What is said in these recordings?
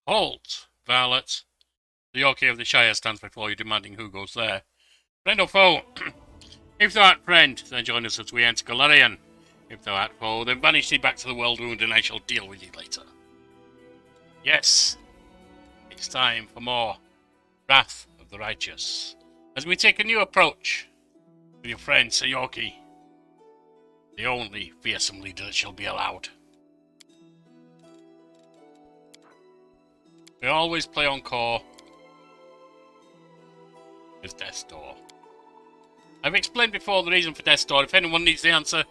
Halt, varlet. The Yorkie of the Shire stands before you, demanding who goes there. Friend or foe? If thou art friend, then join us as we enter Galarian. If thou art foe, then banish thee back to the world wound, and I shall deal with thee later. Yes, it's time for more Wrath of the Righteous, as we take a new approach with your friend Sir Yorkie, the only fearsome leader that shall be allowed. We always play on core with Death's Door. I've explained before the reason for Death's Door. If anyone needs the answer,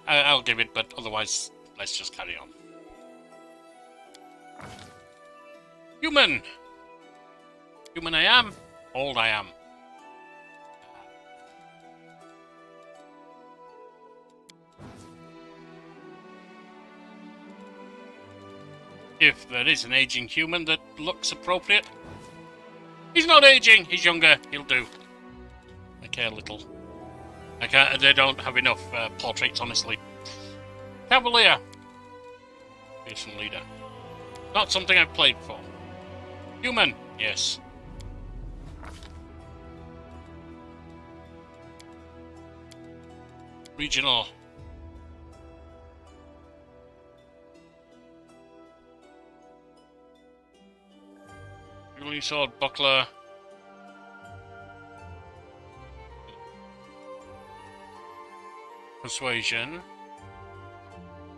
I'll give it, but otherwise, let's just carry on. Human! Human I am, old I am. If there is an aging human that looks appropriate. He's not aging, he's younger, he'll do. I care little. They don't have enough portraits, honestly. Cavalier. Fearsome leader. Not something I've played before. Human, yes. Regional. Dueling sword, buckler. Persuasion.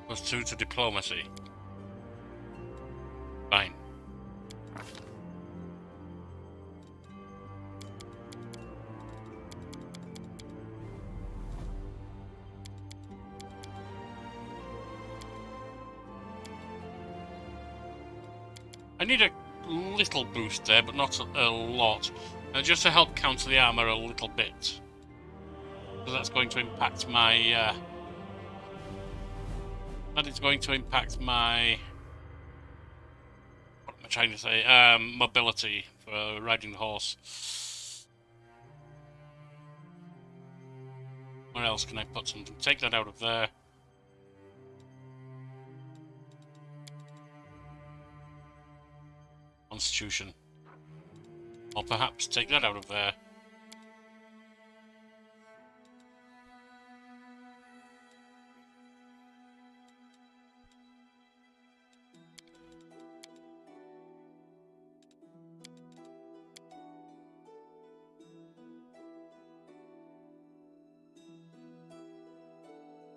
+2 to diplomacy. Fine. I need a little boost there, but not a lot. Just to help counter the armor a little bit. Because that's going to impact my... that is going to impact my... what am I trying to say? Mobility for riding the horse. Where else can I put something? Take that out of there. Constitution. Or perhaps take that out of there.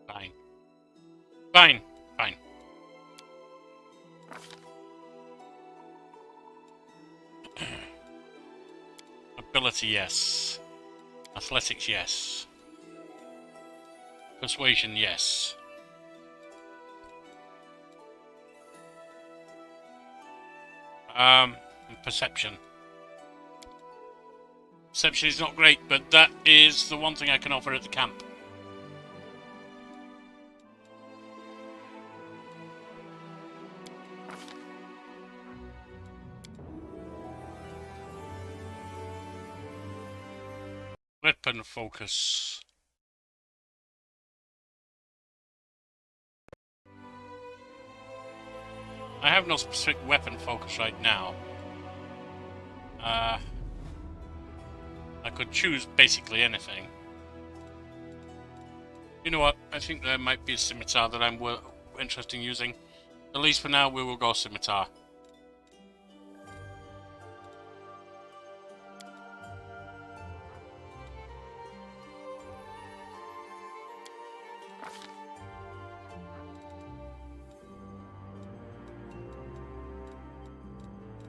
Fine. Fine. Fine. Ability, yes. Athletics, yes. Persuasion, yes. Perception. Perception is not great, but that is the one thing I can offer at the camp. Weapon focus. I have no specific weapon focus right now. I could choose basically anything. You know what? I think there might be a scimitar that I'm interested in using. At least for now, we will go scimitar.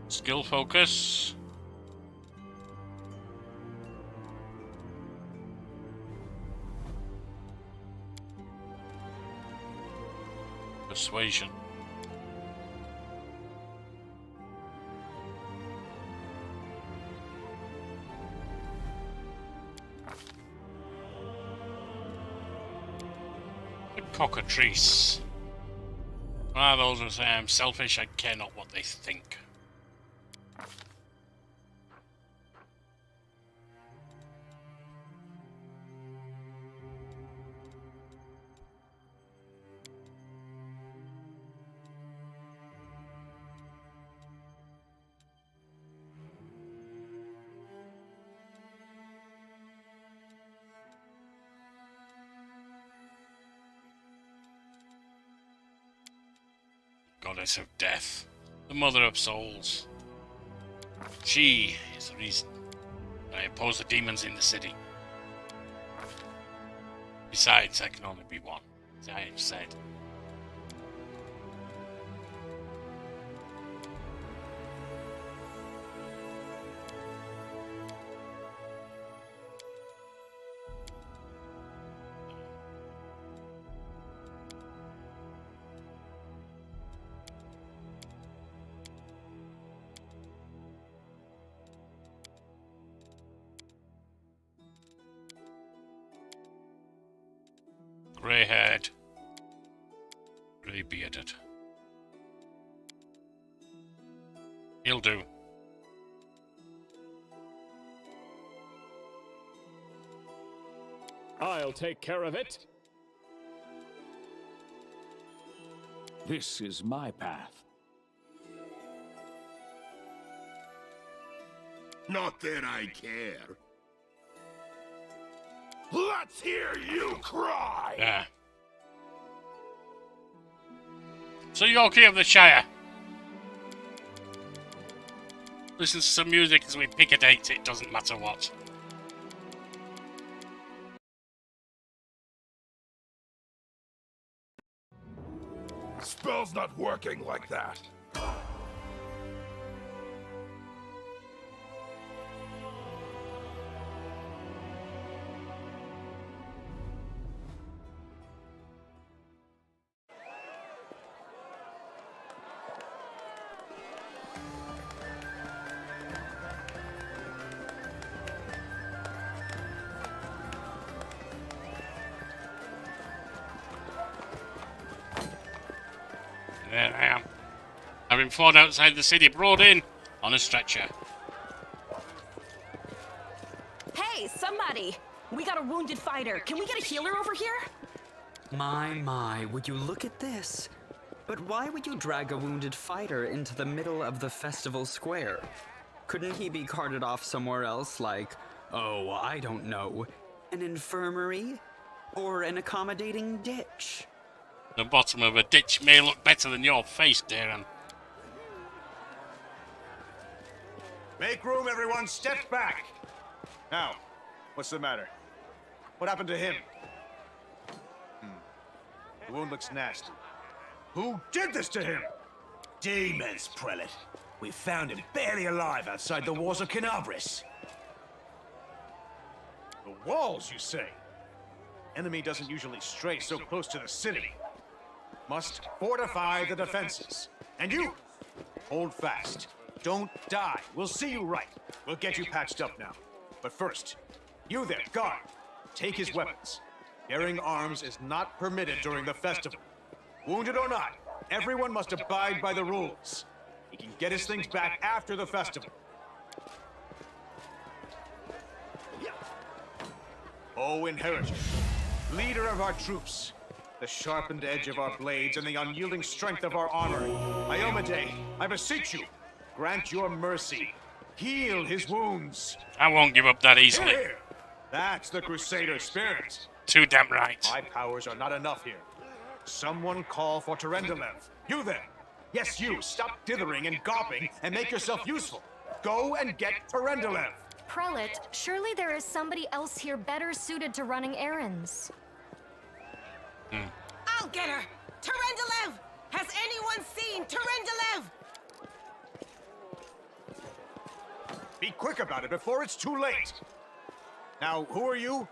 Skill focus. Persuasion. The cockatrice. Ah, those who say I'm selfish, I care not what they think. goddess of death, the mother of souls. She is the reason I oppose the demons in the city. Besides, I can only be one, as I have said. Grey-haired, grey-bearded. He'll do. I'll take care of it. This is my path. Not that I care. Let's hear you cry! Yeah. So Yorkie of the Shire. Listen to some music as we pick a date, it doesn't matter what. Spell's not working like that. There I am. I've been flawed outside the city, brought in on a stretcher. Hey, somebody! We got a wounded fighter. Can we get a healer over here? My, would you look at this? But why would you drag a wounded fighter into the middle of the festival square? Couldn't he be carted off somewhere else, like, oh, I don't know, an infirmary? Or an accommodating ditch? The bottom of a ditch may look better than your face, Darren. Make room, everyone. Step back. Now, what's the matter? What happened to him? The wound looks nasty. Who did this to him? Demons, Prelate. We found him barely alive outside the walls of Canabris. The walls, you say? Enemy doesn't usually stray so close to the city. Must fortify the defenses. And you, hold fast. Don't die. We'll see you right. We'll get you patched up now. But first, you there, guard. Take his weapons. Bearing arms is not permitted during the festival. Wounded or not, everyone must abide by the rules. He can get his things back after the festival. O Inheritor, leader of our troops, the sharpened edge of our blades and the unyielding strength of our armor, Iomade, I beseech you, grant your mercy. Heal his wounds. I won't give up that easily. Here. That's the Crusader spirit. Too damn right. My powers are not enough here. Someone call for Terendelev. You then. Yes, you. Stop dithering and gawping and make yourself useful. Go and get Terendelev. Prelate, surely there is somebody else here better suited to running errands. I'll get her! Terendelev! Has anyone seen Terendelev? Be quick about it before it's too late. Now, who are you?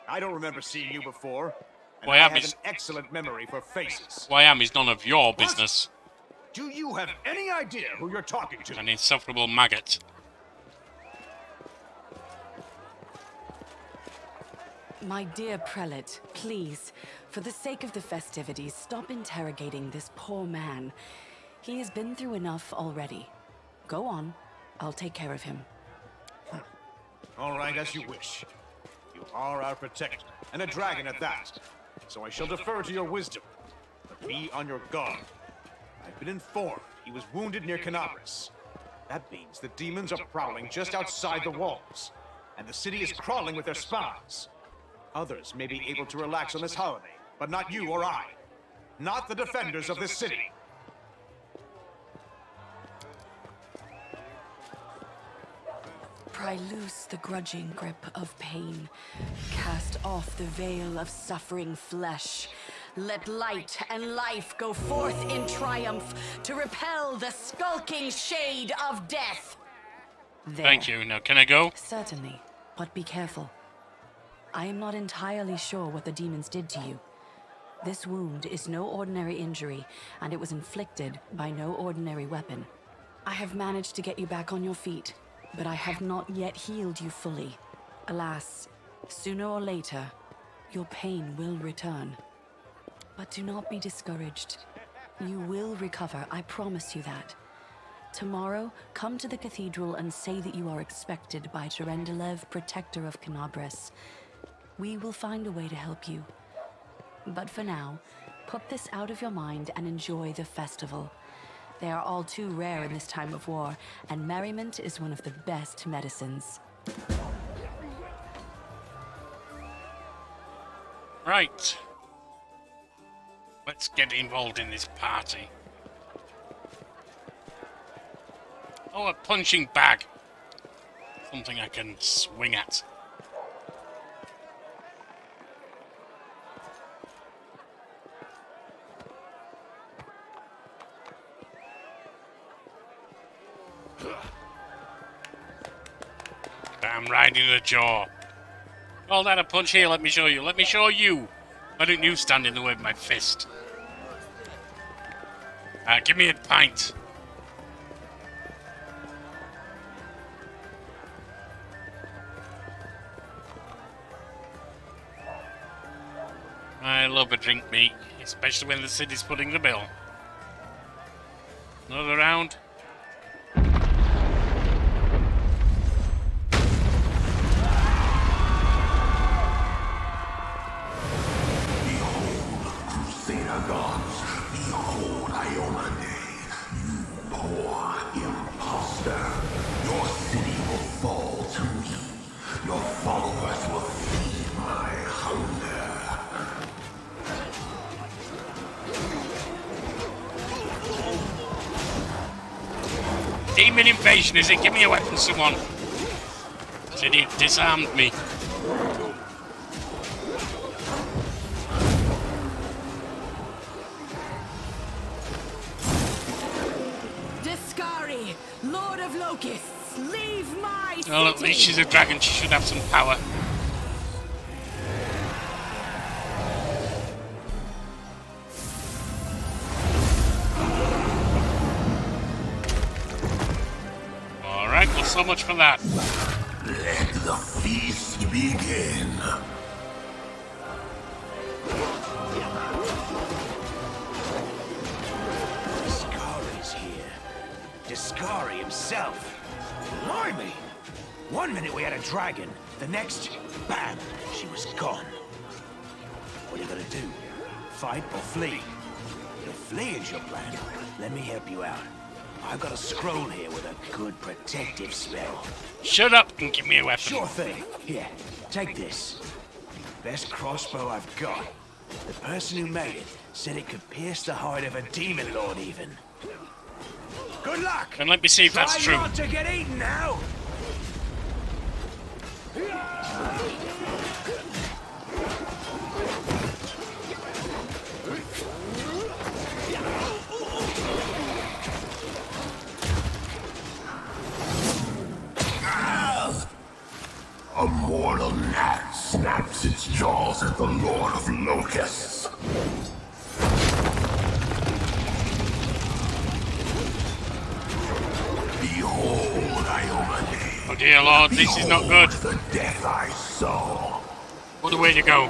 I don't remember seeing you before. And I have an excellent memory for faces. Who I am is none of your business. Do you have any idea who you're talking to? An insufferable maggot. My dear Prelate, please, for the sake of the festivities, stop interrogating this poor man. He has been through enough already. Go on. I'll take care of him. All right, as you wish. You are our protector, and a dragon at that. So I shall defer to your wisdom. But be on your guard. I've been informed he was wounded near Canabris. That means the demons are prowling just outside the walls, and the city is crawling with their spies. Others may be able to relax on this holiday, but not you or I. Not the defenders of this city. Pry loose the grudging grip of pain. Cast off the veil of suffering flesh. Let light and life go forth in triumph to repel the skulking shade of death. There. Thank you. Now, can I go? Certainly, but be careful. I am not entirely sure what the demons did to you. This wound is no ordinary injury, and it was inflicted by no ordinary weapon. I have managed to get you back on your feet, but I have not yet healed you fully. Alas, sooner or later, your pain will return. But do not be discouraged. You will recover, I promise you that. Tomorrow, come to the cathedral and say that you are expected by Terendelev, protector of Canabras. We will find a way to help you. But for now, put this out of your mind and enjoy the festival. They are all too rare in this time of war, and merriment is one of the best medicines. Right. Let's get involved in this party. Oh, a punching bag. Something I can swing at. Damn right in the jaw. Call that a punch here, let me show you. Let me show you. Why don't you stand in the way of my fist? Give me a pint. I love a drink, mate, especially when the city's footing the bill. Another round. Crusader gods, behold Iomade, you poor imposter. Your city will fall to me. Your followers will feed my hunger. Demon invasion, is it? Give me a weapon, someone. This idiot disarmed me. Deskari, Lord of Locusts, leave my city! Well, at least she's a dragon. She should have some power. Alright, well, so much for that. Let the feast begin. Deskari's here. Deskari himself. Blimey! One minute we had a dragon, the next, bam, she was gone. What are you gonna do? Fight or flee? If flee is your plan, let me help you out. I've got a scroll here with a good protective spell. Shut up and give me a weapon. Sure thing. Here, take this. Best crossbow I've got. The person who made it said it could pierce the hide of a demon lord even. Good luck! And let me see if that's true. Try not to get eaten now! A mortal gnat snaps its jaws at the Lord of Locusts. Behold, Iomade. Oh dear Lord, this is not good. The death I saw. What a way to go.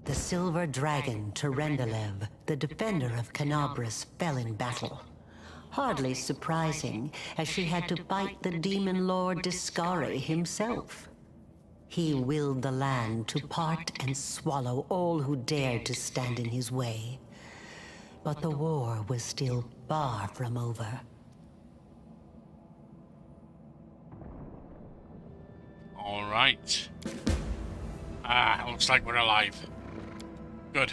The silver dragon, Terendelev, the defender of Canabras, fell in battle. Hardly surprising, as she had to fight the demon lord Deskari himself. He willed the land to part and swallow all who dared to stand in his way. But the war was still far from over. All right. Looks like we're alive. Good.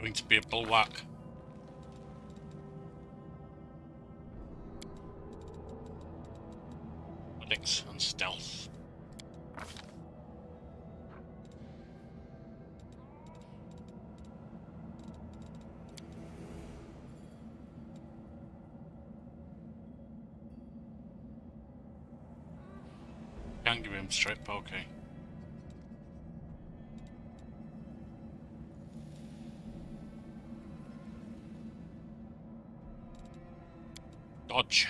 Going to be a bulwark. Athletics and stealth. Can't give him strip, okay. Dodge.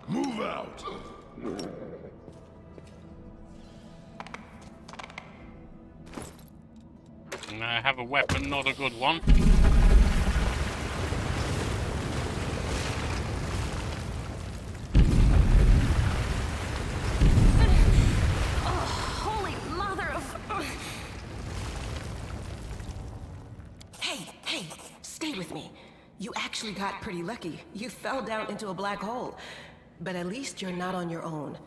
Move out! And I have a weapon, not a good one. Holy mother of... Hey, stay with me. You actually got pretty lucky. You fell down into a black hole. But at least you're not on your own.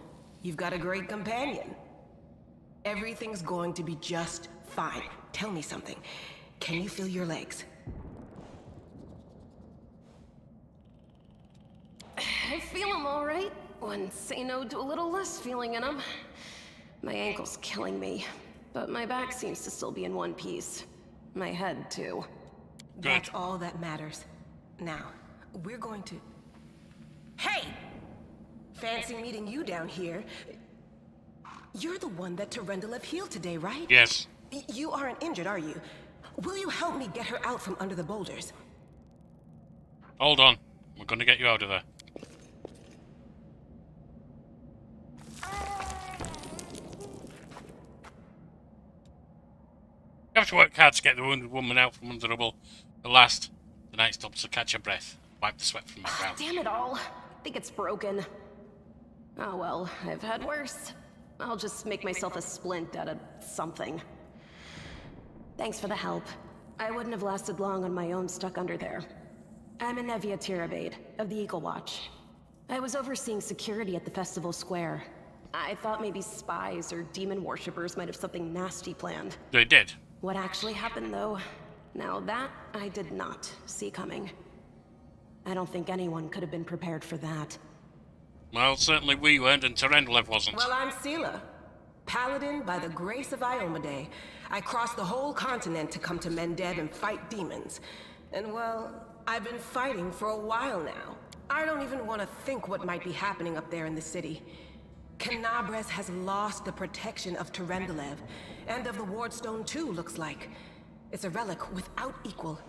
You've got a great companion. Everything's going to be just fine. Tell me something. Can you feel your legs? I feel them all right. When say no to a little less feeling in them. My ankle's killing me, but my back seems to still be in one piece. My head, too. That's all that matters. Now, we're going to... Hey! Fancy meeting you down here. You're the one that Terendelev healed today, right? Yes. You aren't injured, are you? Will you help me get her out from under the boulders? Hold on. We're going to get you out of there. You have to work hard to get the wounded woman out from under rubble. The night stops to catch her breath. Wipe the sweat from my brow. Damn it all. I think it's broken. Oh well, I've had worse. I'll just make myself a splint out of something. Thanks for the help. I wouldn't have lasted long on my own stuck under there. I'm Anevia Tirabade, of the Eagle Watch. I was overseeing security at the festival square. I thought maybe spies or demon worshippers might have something nasty planned. They did. What actually happened, though? Now that I did not see coming. I don't think anyone could have been prepared for that. Well, certainly we weren't, and Terendelev wasn't. Well, I'm Sela. Paladin by the grace of Iomade. I crossed the whole continent to come to Mendev and fight demons. And well, I've been fighting for a while now. I don't even want to think what might be happening up there in the city. Canabres has lost the protection of Terendelev, and of the Wardstone too, looks like. It's a relic without equal.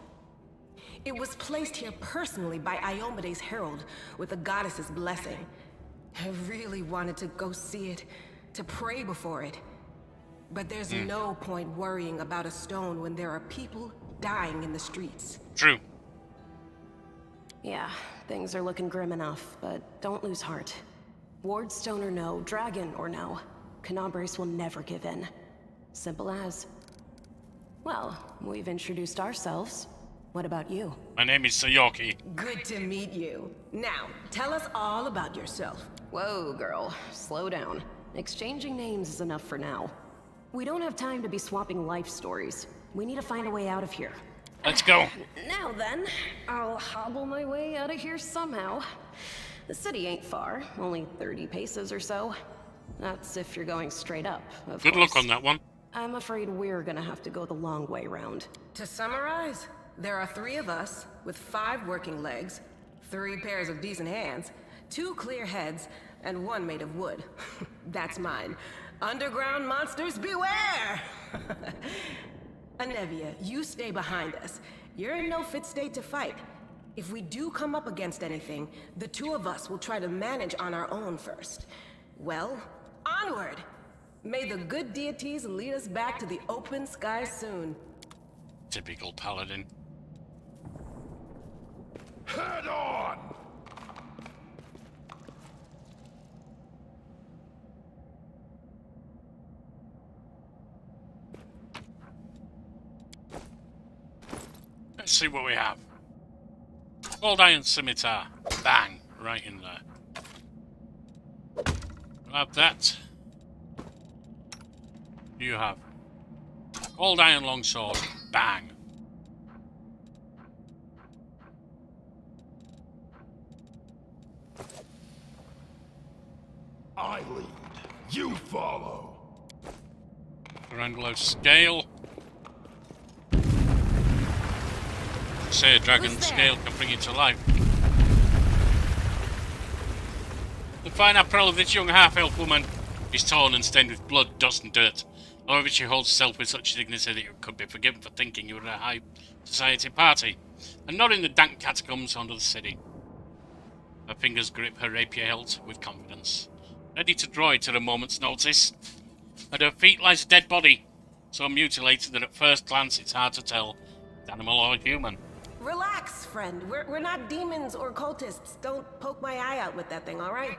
It was placed here personally by Iomade's herald, with the goddess's blessing. I really wanted to go see it, to pray before it. But there's no point worrying about a stone when there are people dying in the streets. True. Yeah, things are looking grim enough, but don't lose heart. Wardstone or no, dragon or no, Canabres will never give in. Simple as. Well, we've introduced ourselves. What about you? My name is Yorkie. Good to meet you. Now, tell us all about yourself. Whoa, girl. Slow down. Exchanging names is enough for now. We don't have time to be swapping life stories. We need to find a way out of here. Let's go. Now then, I'll hobble my way out of here somehow. The city ain't far, only 30 paces or so. That's if you're going straight up, of Good course. luck on that one. I'm afraid we're gonna have to go the long way round. To summarize, there are 3 of us, with 5 working legs, 3 pairs of decent hands, 2 clear heads, and 1 made of wood. That's mine. Underground monsters beware! Anevia, you stay behind us. You're in no fit state to fight. If we do come up against anything, the 2 of us will try to manage on our own first. Well, onward! May the good deities lead us back to the open sky soon. Typical paladin. Head on! let's see what we have. Old iron scimitar. Bang. Right in there. We'll have that. What do you have? Old iron longsword. Bang. I lead. You follow. Anglo scale. Say a dragon's scale can bring it to life. The fine apparel of this young half-elf woman is torn and stained with blood, dust and dirt. However, she holds herself with such dignity that you could be forgiven for thinking you were at a high society party, and not in the dank catacombs under the city. Her fingers grip her rapier hilt with confidence, ready to draw it at a moment's notice. At her feet lies a dead body, so mutilated that at first glance it's hard to tell if it's animal or human. Relax, friend. We're not demons or cultists. Don't poke my eye out with that thing, all right?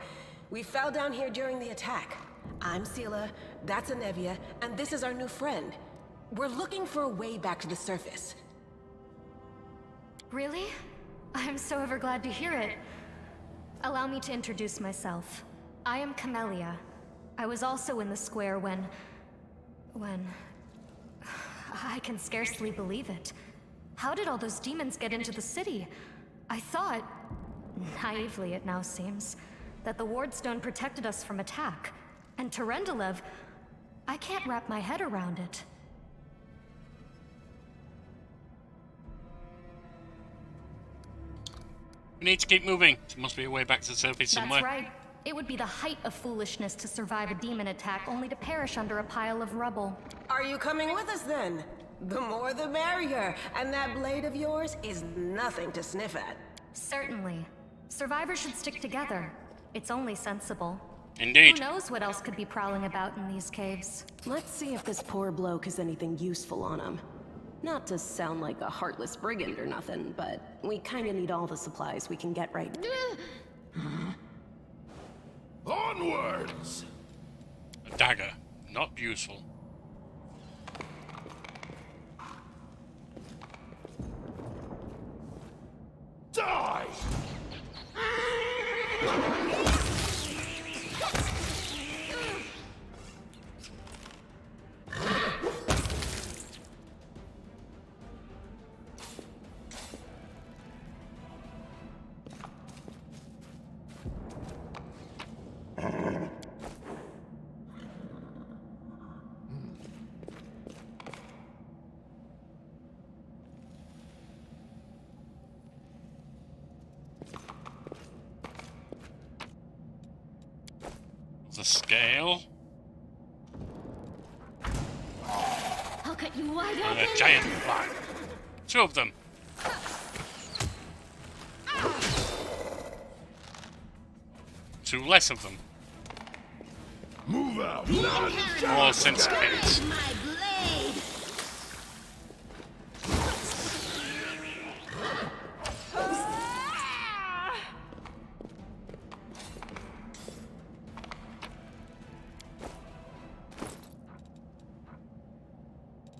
We fell down here during the attack. I'm Sela, that's Anevia, and this is our new friend. We're looking for a way back to the surface. Really? I'm so ever glad to hear it. Allow me to introduce myself. I am Camellia. I was also in the square when... I can scarcely believe it. How did all those demons get into the city? I thought, naively it now seems, that the Wardstone protected us from attack. And Terendelev, I can't wrap my head around it. We need to keep moving. There must be a way back to the surface somewhere. That's right. It would be the height of foolishness to survive a demon attack only to perish under a pile of rubble. Are you coming with us then? The more the merrier, and that blade of yours is nothing to sniff at. Certainly. Survivors should stick together. It's only sensible. Indeed. Who knows what else could be prowling about in these caves? Let's see if this poor bloke has anything useful on him. Not to sound like a heartless brigand or nothing, but we kinda need all the supplies we can get right now. Onwards! A dagger. Not useful. Die! The scale. I'll cut you wide And open. a giant fly. Two of them. Two less of them. Move out! More centipedes.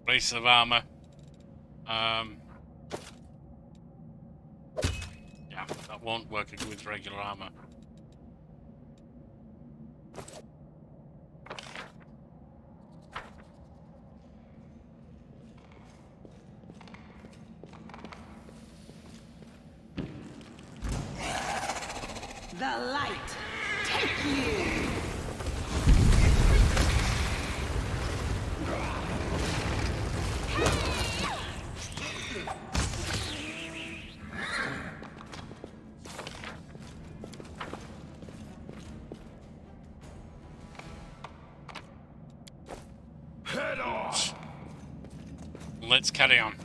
Brace of armor. Yeah, that won't work with regular armor. The light, take you! Head on! Let's carry on.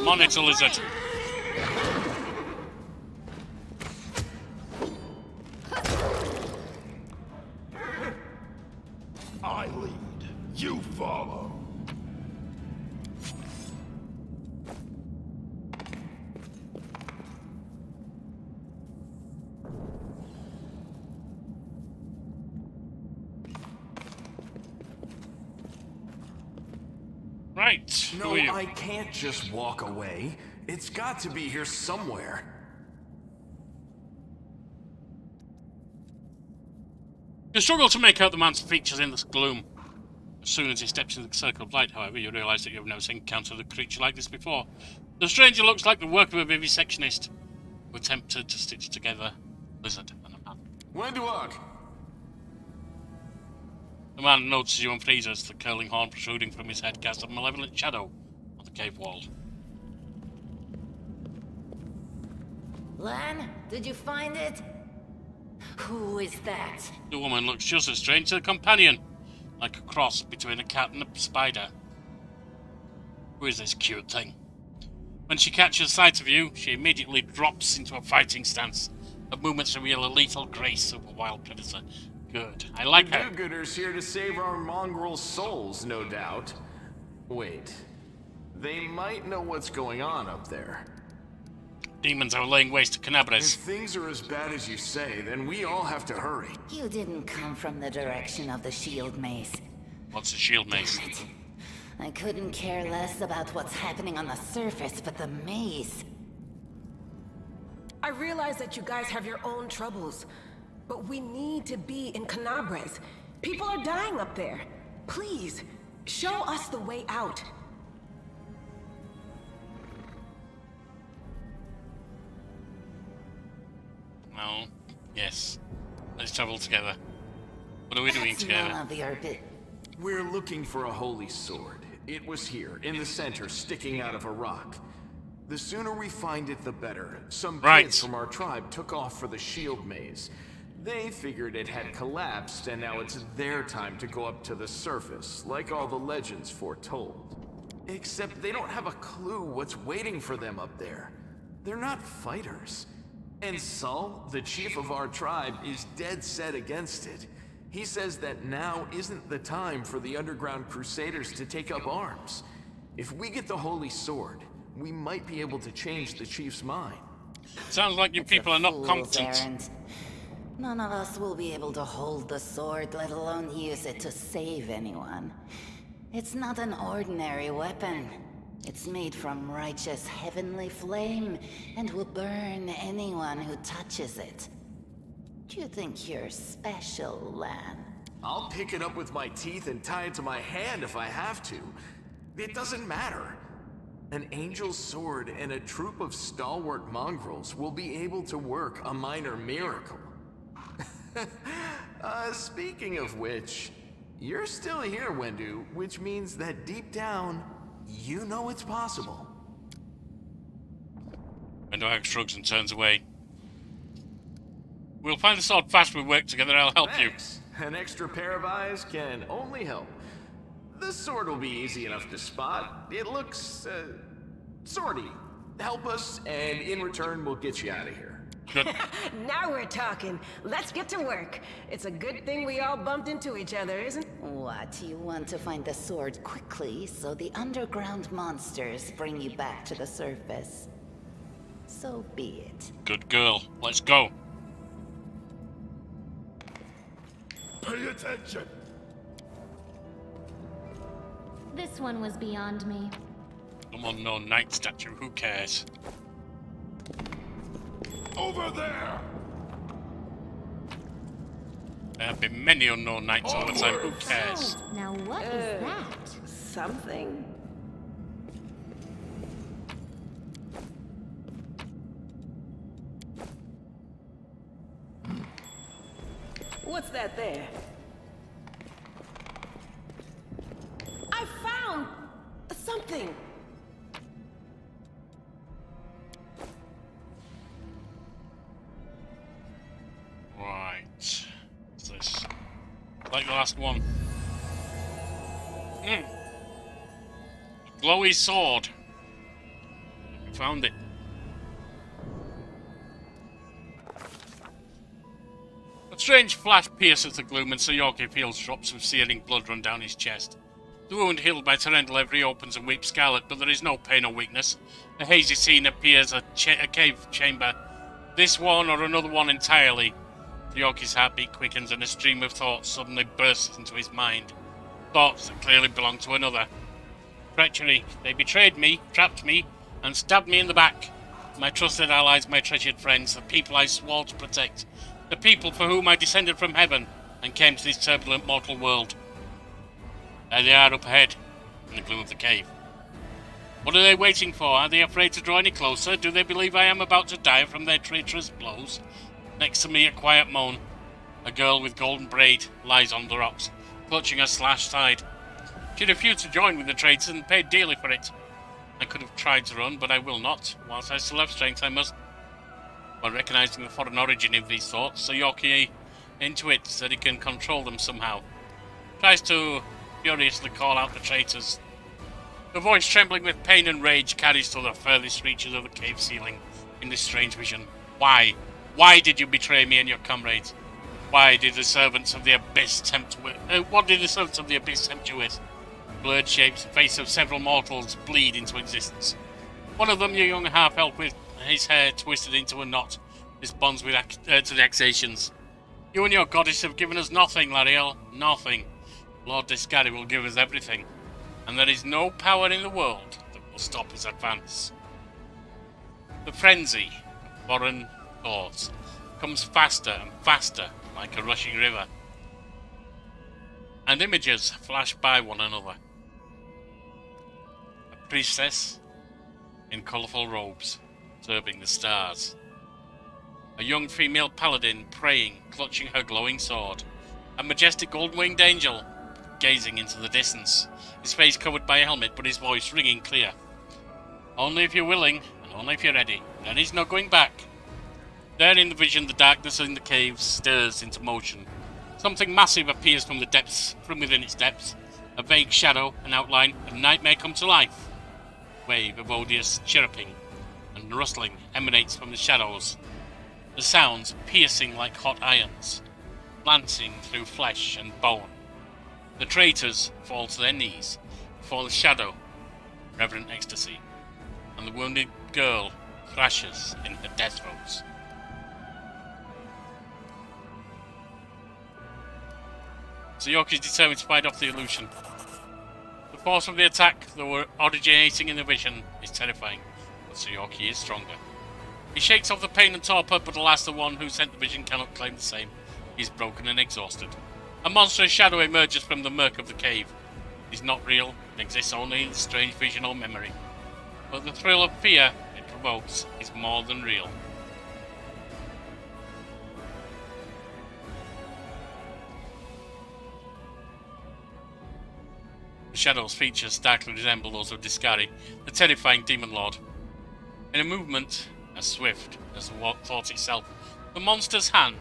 Monitor lizard. I lead. You follow. Right. Who No, are you? I can't just walk away. It's got to be here somewhere. You struggle to make out the man's features in this gloom. As soon as he steps into the circle of light, however, you realise that you have never encountered a creature like this before. The stranger looks like the work of a vivisectionist who attempted to stitch together a lizard and a man. When to walk? The man notices you and freezes, the curling horn protruding from his head casts a malevolent shadow on the cave wall. Lan, did you find it? Who is that? The woman looks just as strange to the companion, like a cross between a cat and a spider. Who is this cute thing? When she catches sight of you, she immediately drops into a fighting stance. Her movements reveal a lethal grace of a wild predator. Good. I like her. Do-gooders here to save our mongrel souls, no doubt. Wait. They might know what's going on up there. Demons are laying waste to Canabres. If things are as bad as you say, then we all have to hurry. You didn't come from the direction of the shield mace. What's a shield mace? Damn it. I couldn't care less about what's happening on the surface, but the maze. I realize that you guys have your own troubles, but we need to be in Canabres. People are dying up there. Please, show us the way out. No. Yes. Let's travel together. What are we doing together? None of your bit. We're looking for a holy sword. It was here, in the center, sticking out of a rock. The sooner we find it, the better. Some kids from our tribe took off for the shield maze. They figured it had collapsed, and now it's their time to go up to the surface, like all the legends foretold. Except they don't have a clue what's waiting for them up there. They're not fighters. And Saul, the chief of our tribe, is dead set against it. He says that now isn't the time for the underground crusaders to take up arms. If we get the holy sword, we might be able to change the chief's mind. Sounds like you people are not competent. Errand. None of us will be able to hold the sword, let alone use it to save anyone. It's not an ordinary weapon. It's made from righteous heavenly flame and will burn anyone who touches it. Do you think you're special, Lan? I'll pick it up with my teeth and tie it to my hand if I have to. It doesn't matter. An angel's sword and a troop of stalwart mongrels will be able to work a minor miracle. Speaking of which, you're still here, Wendu, which means that deep down, you know it's possible. Wendu shrugs and turns away. We'll find the sword fast we work together, I'll help Thanks. You. An extra pair of eyes can only help. The sword will be easy enough to spot. It looks, swordy. Help us, and in return, we'll get you out of here. Good. Now we're talking. Let's get to work. It's a good thing we all bumped into each other, isn't it? What, you want to find the sword quickly so the underground monsters bring you back to the surface? So be it. Good girl. Let's go. Pay attention! This one was beyond me. Come on, no knight statue, who cares? Over there! There have been many unknown knights all the time, who cares? Now what is that? Something. What's that there? I found something. Right. What's this? Like the last one. A glowy sword. We found it. A strange flash pierces the gloom and Sir Yorkie feels drops of searing blood run down his chest. The wound healed by Terendalev reopens and weeps scarlet, but there is no pain or weakness. A hazy scene appears, a cave chamber. This one or another one entirely. Yorkie's heartbeat quickens and a stream of thoughts suddenly bursts into his mind. Thoughts that clearly belong to another. treachery. They betrayed me, trapped me, and stabbed me in the back. My trusted allies, my treasured friends, the people I swore to protect, the people for whom I descended from heaven and came to this turbulent mortal world. There they are up ahead, in the gloom of the cave. What are they waiting for? Are they afraid to draw any closer? Do they believe I am about to die from their traitorous blows? Next to me, a quiet moan. A girl with golden braid lies on the rocks, clutching her slashed side. She refused to join with the traitors and paid dearly for it. I could have tried to run, but I will not. Whilst I still have strength, I must. While recognizing the foreign origin of these thoughts, the Yorkie intuits that he can control them somehow. Tries to furiously call out the traitors. The voice, trembling with pain and rage, carries to the furthest reaches of the cave ceiling in this strange vision. Why? Why did you betray me and your comrades? Why did the servants of the abyss what did the servants of the abyss tempt you with? Blurred shapes, the face of several mortals bleed into existence. One of them, your young half-elf with his hair twisted into a knot, responds with to the accusations. You and your goddess have given us nothing, Lariel. Nothing. Lord Deskari will give us everything. And there is no power in the world that will stop his advance. The frenzy of foreign thoughts comes faster and faster like a rushing river. And images flash by one another. A priestess in colourful robes, serving the stars. A young female paladin praying, clutching her glowing sword. A majestic gold-winged angel gazing into the distance, his face covered by a helmet but his voice ringing clear. Only if you're willing, and only if you're ready. There is no going back. There in the vision, the darkness in the cave stirs into motion. Something massive appears from the depths, from within its depths. A vague shadow, an outline, a nightmare come to life. A wave of odious chirruping and rustling emanates from the shadows. The sounds piercing like hot irons, lancing through flesh and bone. The traitors fall to their knees before the shadow, reverent ecstasy, and the wounded girl thrashes in her death throes. So Yorkie is determined to fight off the illusion. The force of the attack, though originating in the vision, is terrifying, but Sir Yorkie is stronger. He shakes off the pain and torpor, but alas, the one who sent the vision cannot claim the same. He is broken and exhausted. A monstrous shadow emerges from the murk of the cave. It is not real, it exists only in the strange vision or memory. But the thrill of fear it provokes is more than real. The shadow's features starkly resemble those of Deskari, the terrifying demon lord. In a movement as swift as the thought itself, the monster's hand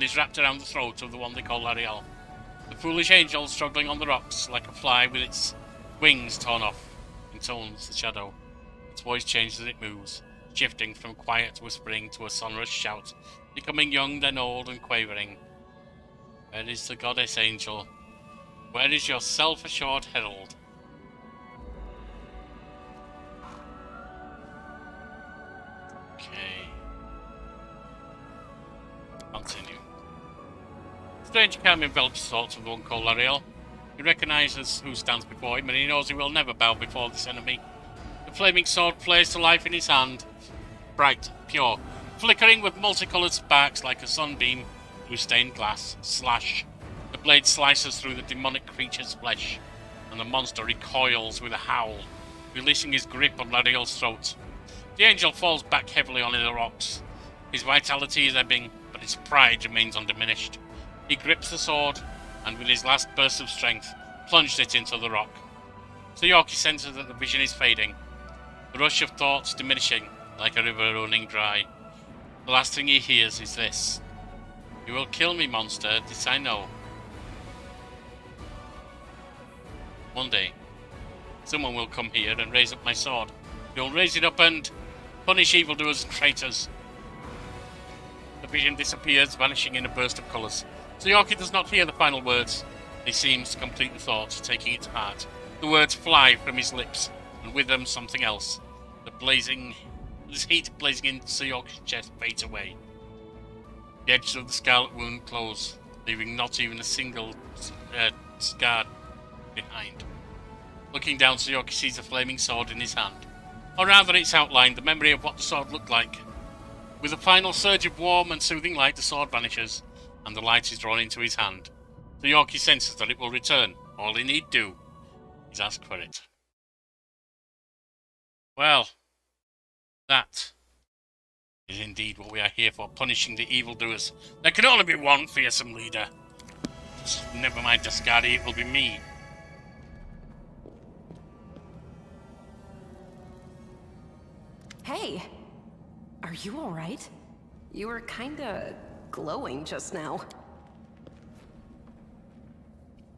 is wrapped around the throat of the one they call Lariel. The foolish angel struggling on the rocks like a fly with its wings torn off, intones the shadow. Its voice changes as it moves, shifting from quiet whispering to a sonorous shout, becoming young then old and quavering. Where is the goddess angel? Where is your self-assured herald? Okay. Continue. Strange calm envelops his thoughts of the one called Lariel. He recognizes who stands before him, and he knows he will never bow before this enemy. The flaming sword flares to life in his hand, bright, pure, flickering with multicolored sparks like a sunbeam through stained glass. Slash. The blade slices through the demonic creature's flesh, and the monster recoils with a howl, releasing his grip on Lariel's throat. The angel falls back heavily on the rocks. His vitality is ebbing, but his pride remains undiminished. He grips the sword, and with his last burst of strength, plunged it into the rock. So Yorkie senses that the vision is fading, the rush of thoughts diminishing like a river running dry. The last thing he hears is this: "You will kill me, monster, this I know. One day, someone will come here and raise up my sword. You'll raise it up and punish evildoers and traitors." The vision disappears, vanishing in a burst of colours. So Yorkie does not hear the final words. He seems to complete the thought, taking it to heart. The words fly from his lips, and with them something else. This heat blazing into Sir Yorkie's chest fades away. The edges of the scarlet wound close, leaving not even a single scar behind. Looking down, Yorkie sees a flaming sword in his hand. Or rather, its outline, the memory of what the sword looked like. With a final surge of warm and soothing light, the sword vanishes, and the light is drawn into his hand. Yorkie senses that it will return. All he need do is ask for it. Well, that is indeed what we are here for, punishing the evildoers. There can only be one fearsome leader. Never mind Deskari, it will be me. Hey, are you alright? You were kinda glowing just now.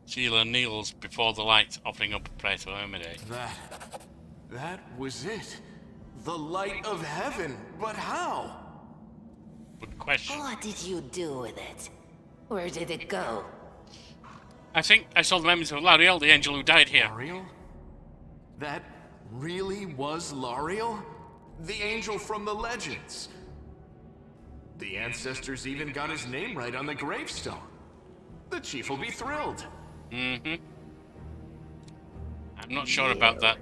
Sheila kneels before the light, offering up a prayer to Hermide. That was it. The light of heaven. But how? Good question. What did you do with it? Where did it go? I think I saw the memories of Lariel, the angel who died here. Lariel? That really was Lariel? The angel from the legends. The ancestors even got his name right on the gravestone. The chief will be thrilled. Mm-hmm. I'm not sure about that.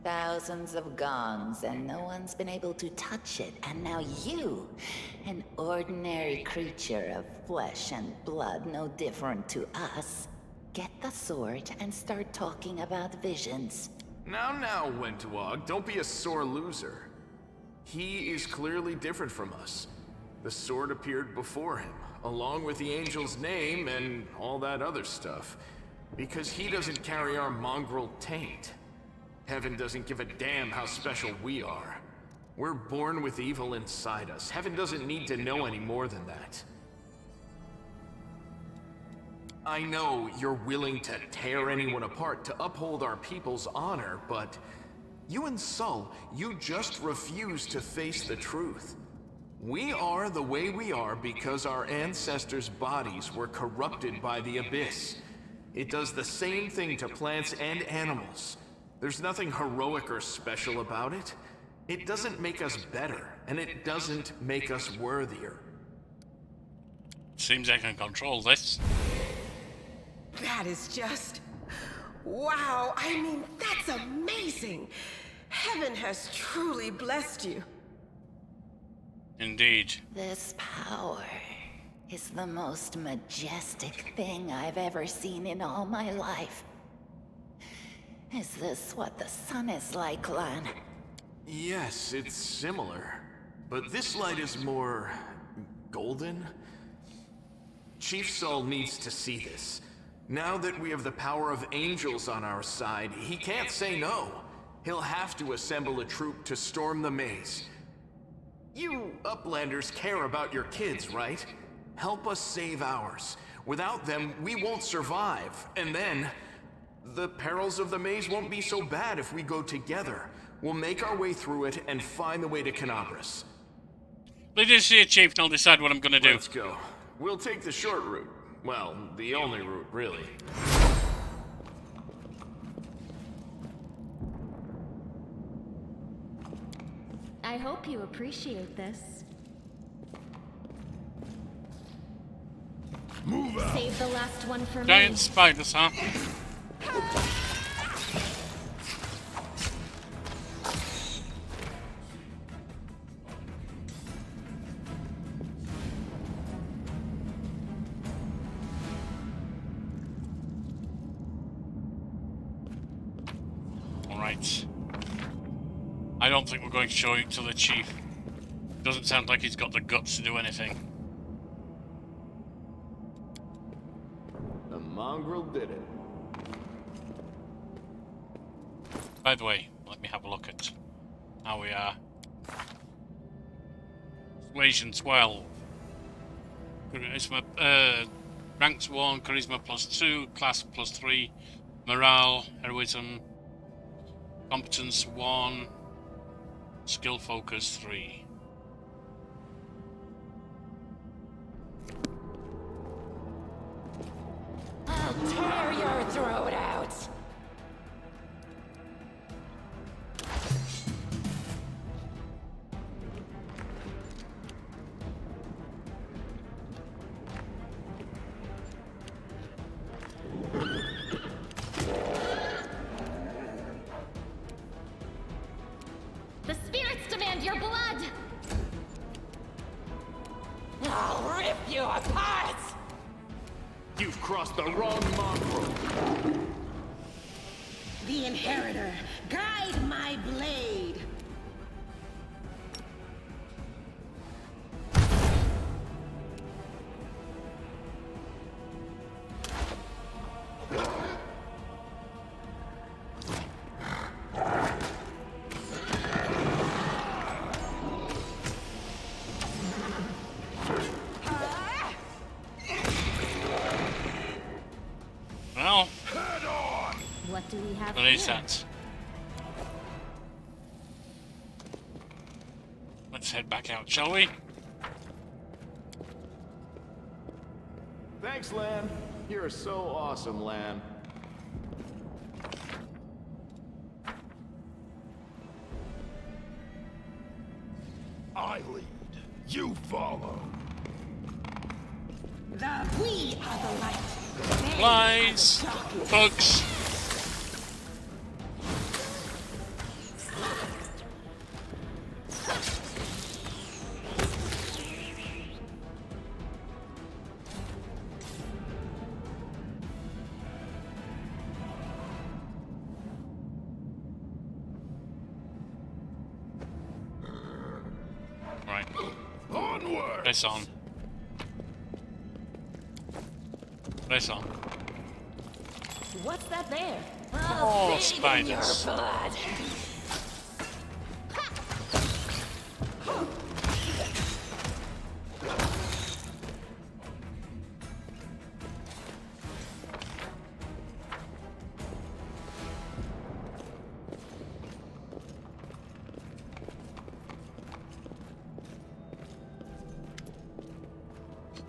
Thousands of gongs, and no one's been able to touch it. And now you, an ordinary creature of flesh and blood, no different to us, get the sword and start talking about visions. Now, Wentawag, don't be a sore loser. He is clearly different from us. The sword appeared before him, along with the angel's name and all that other stuff, because he doesn't carry our mongrel taint. Heaven doesn't give a damn how special we are. We're born with evil inside us. Heaven doesn't need to know any more than that. I know you're willing to tear anyone apart to uphold our people's honor, but you and Sol, you just refuse to face the truth. We are the way we are because our ancestors' bodies were corrupted by the Abyss. It does the same thing to plants and animals. There's nothing heroic or special about it. It doesn't make us better, and it doesn't make us worthier. Seems I can control this. That is just... wow, I mean, that's amazing! Heaven has truly blessed you. Indeed. This power is the most majestic thing I've ever seen in all my life. Is this what the sun is like, Lan? Yes, it's similar. But this light is more... golden? Chief Sol needs to see this. Now that we have the power of angels on our side, he can't say no. He'll have to assemble a troop to storm the maze. You Uplanders care about your kids, right? Help us save ours. Without them, we won't survive. And then... the perils of the maze won't be so bad if we go together. We'll make our way through it and find the way to Canabras. Lead us here, Chief, and I'll decide what I'm gonna do. Let's go. We'll take the short route. Well, the only route, really. I hope you appreciate this. Move out. Save the last one for me. Giant spiders, huh? Alright. I don't think we're going to show it to the chief. Doesn't sound like he's got the guts to do anything. The mongrel did it. By the way, let me have a look at how we are. Persuasion 12. Charisma, ranks 1, charisma +2, class +3, morale, heroism, competence 1, skill focus 3. I'll tear your throat out! you apart! You've crossed the wrong mongrel. The Inheritor, guide my blade! Well, What do we have what is that? Let's head back out, shall we? Thanks, Lan. You're so awesome, Lan. I lead. You follow. We are the light. Flies! Bugs! Right. Onward! Press on. Press on. What's that there? Oh, spiders. Blood.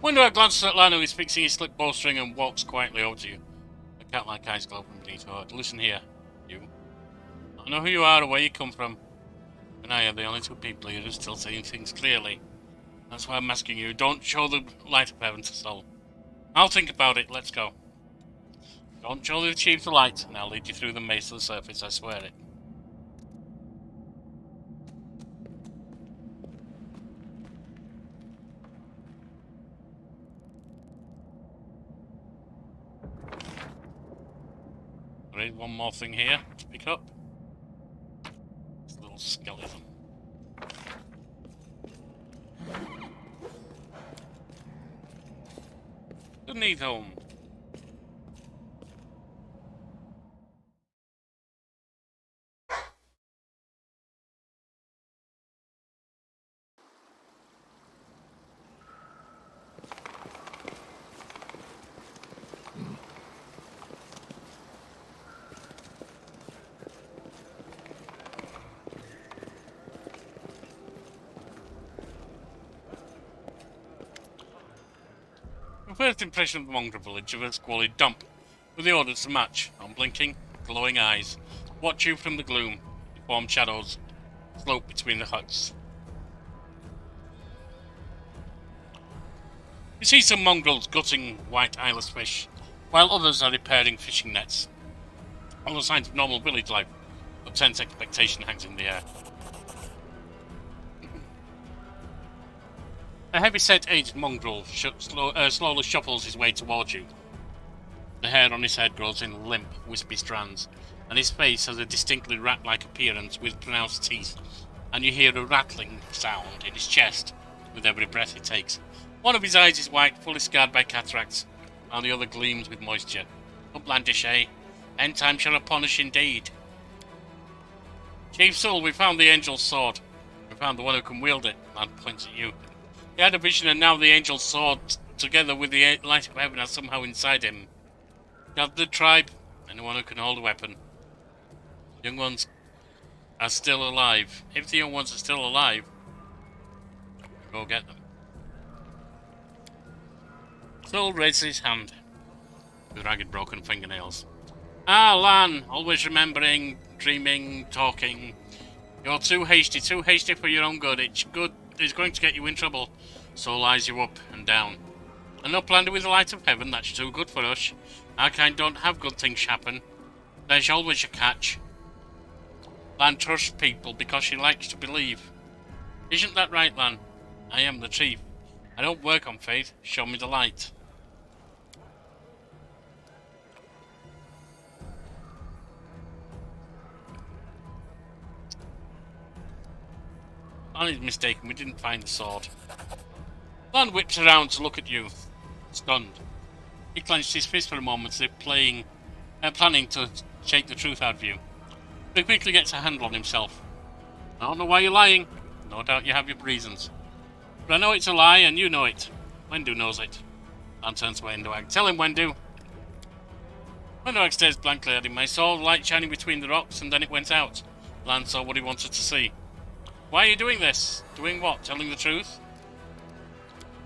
Wonder I glances at Lana, who's fixing his slip bowstring and walks quietly over to you. The cat-like eyes glow from beneath her hood. Listen here, you. I know who you are or where you come from. And I are the only two people here who are still seeing things clearly. That's why I'm asking you, don't show the light of heaven to Sol. I'll think about it, let's go. Don't show the chief the light, and I'll lead you through the maze to the surface, I swear it. Right, one more thing here to pick up. This little skeleton. The need home. First impression of the Mongrel village of a squalid dump, with the orders to match, unblinking, glowing eyes, watch you from the gloom, deformed shadows slope between the huts. You see some mongrels gutting white eyeless fish, while others are repairing fishing nets. All the signs of normal village life, but tense expectation hangs in the air. A heavy-set aged mongrel slowly shuffles his way towards you. The hair on his head grows in limp, wispy strands, and his face has a distinctly rat-like appearance with pronounced teeth, and you hear a rattling sound in his chest with every breath he takes. One of his eyes is white, fully scarred by cataracts, while the other gleams with moisture. Uplandish, eh? End time shall upon us indeed. Chief Soul, we found the angel's sword. We found the one who can wield it. Man points at you. He had a vision, and now the angel's sword, together with the light of heaven, are somehow inside him. Gather the tribe, anyone who can hold a weapon. Young ones are still alive. If the young ones are still alive, go get them. Soul raises his hand, with ragged broken fingernails. Ah, Lan, always remembering, dreaming, talking. You're too hasty for your own good. It's going to get you in trouble. Soul eyes you up and down. And uplanded with the light of heaven, that's too good for us. Our kind don't have good things happen. There's always a catch. Lan trusts people because she likes to believe. Isn't that right, Lan? I am the chief. I don't work on faith. Show me the light. Lan is mistaken. We didn't find the sword. Lan whips around to look at you, stunned. He clenched his fist for a moment as if planning to shake the truth out of you. But he quickly gets a handle on himself. I don't know why you're lying. No doubt you have your reasons. But I know it's a lie, and you know it. Wendu knows it. Lan turns to Wenduag. Tell him, Wendu. Wenduag stares blankly at him. I saw the light shining between the rocks, and then it went out. Lan saw what he wanted to see. Why are you doing this? Doing what? Telling the truth?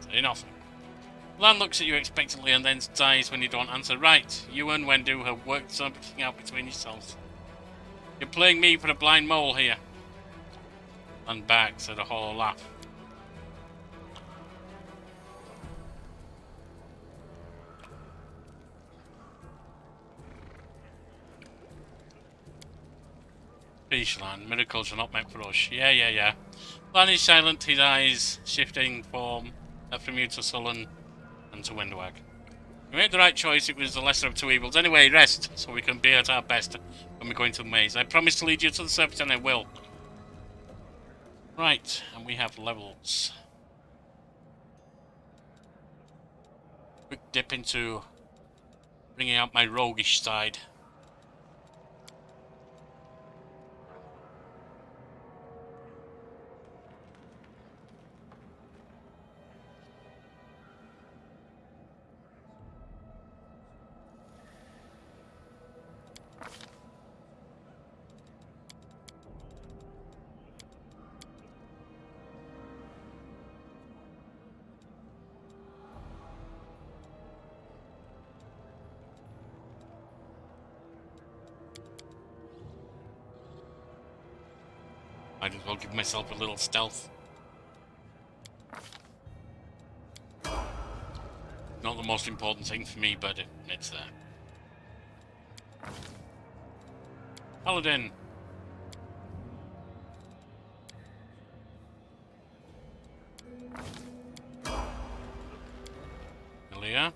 Say nothing. Lan looks at you expectantly and then sighs when you don't answer. Right, you and Wendu have worked something out between yourselves. You're playing me for a blind mole here. Lan backs at a hollow laugh. Peace, Lan. Miracles are not meant for us. Yeah. Lan is silent, his eyes shifting from you to sullen and to Wenduag. You made the right choice. It was the lesser of two evils. Anyway, rest, so we can be at our best when we go into the maze. I promise to lead you to the surface, and I will. Right, and we have levels. Quick dip into bringing out my roguish side. Might as well give myself a little stealth. Not the most important thing for me, but it's there. Paladin. Aaliyah.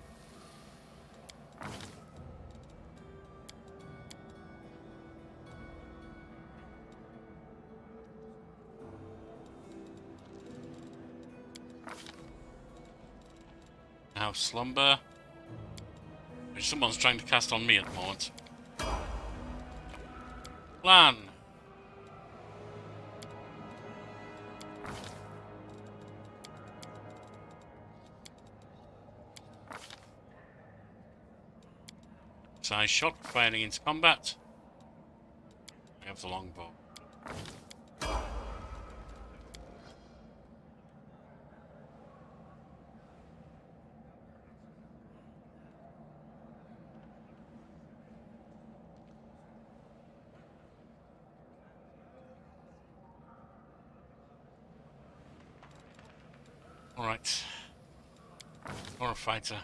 Now slumber, which someone's trying to cast on me at the moment. Lan. Size shot, firing into combat. We have the longbow. Alright. Or a fighter.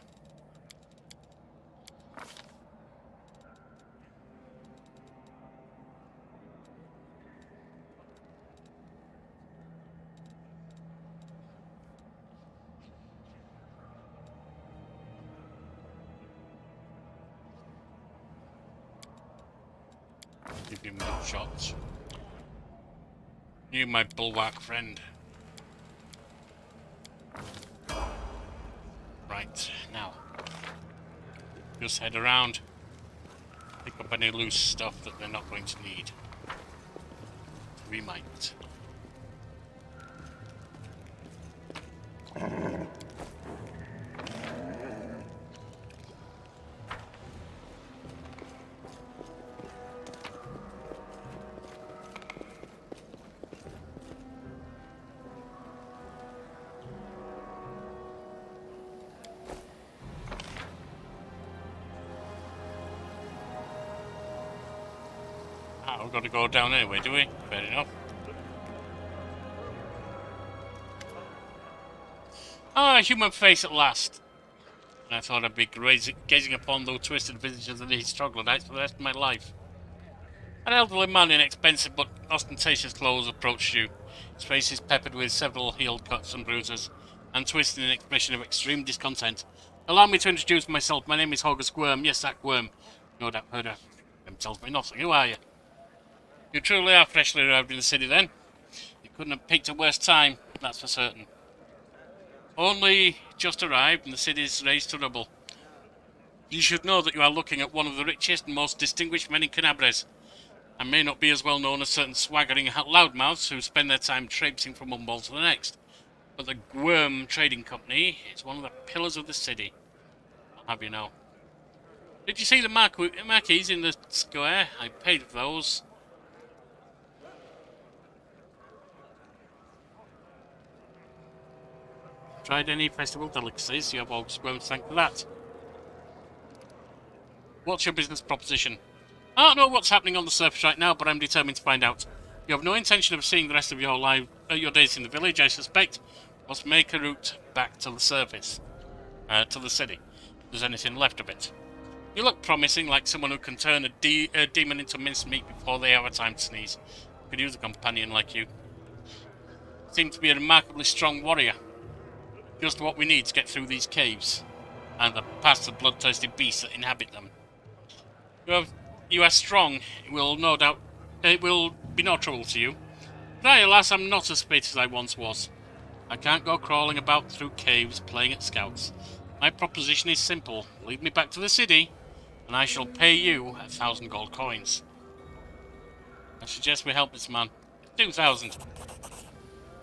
Give him more shots. You, my bulwark friend. Right, now. Just head around. Pick up any loose stuff that they're not going to need. We might. We've got to go down anyway, do we? Fair enough. Ah, a human face at last. And I thought I'd be gazing upon those twisted visages of these troglodytes for the rest of my life. An elderly man in expensive but ostentatious clothes approached you. His face is peppered with several heel cuts and bruises. and twisted in an expression of extreme discontent. Allow me to introduce myself. My name is Hoggers Worm. Yes, that worm. No doubt heard of themselves by nothing. Who are you? You truly are freshly arrived in the city, then? You couldn't have picked a worse time, that's for certain. Only just arrived, and the city's raised to rubble. You should know that you are looking at one of the richest and most distinguished men in Canabres. I may not be as well known as certain swaggering loudmouths who spend their time traipsing from one ball to the next, but the Worm Trading Company is one of the pillars of the city. I'll have you know. Did you see the marquees in the square? I paid for those. Tried any festival delicacies? You have Hoggers Worm to thank for that. What's your business proposition? I don't know what's happening on the surface right now, but I'm determined to find out. You have no intention of seeing the rest of your days in the village, I suspect. Must make a route back to the surface. To the city. If there's anything left of it. You look promising, like someone who can turn a demon into mincemeat before they have a time to sneeze. Could use a companion like you. Seem to be a remarkably strong warrior. Just what we need to get through these caves. And past the bloodthirsty beasts that inhabit them. You are strong. It will be no trouble to you. But I, alas, am not as fit as I once was. I can't go crawling about through caves playing at scouts. My proposition is simple. Lead me back to the city, and I shall pay you 1,000 gold coins. I suggest we help this man. 2,000.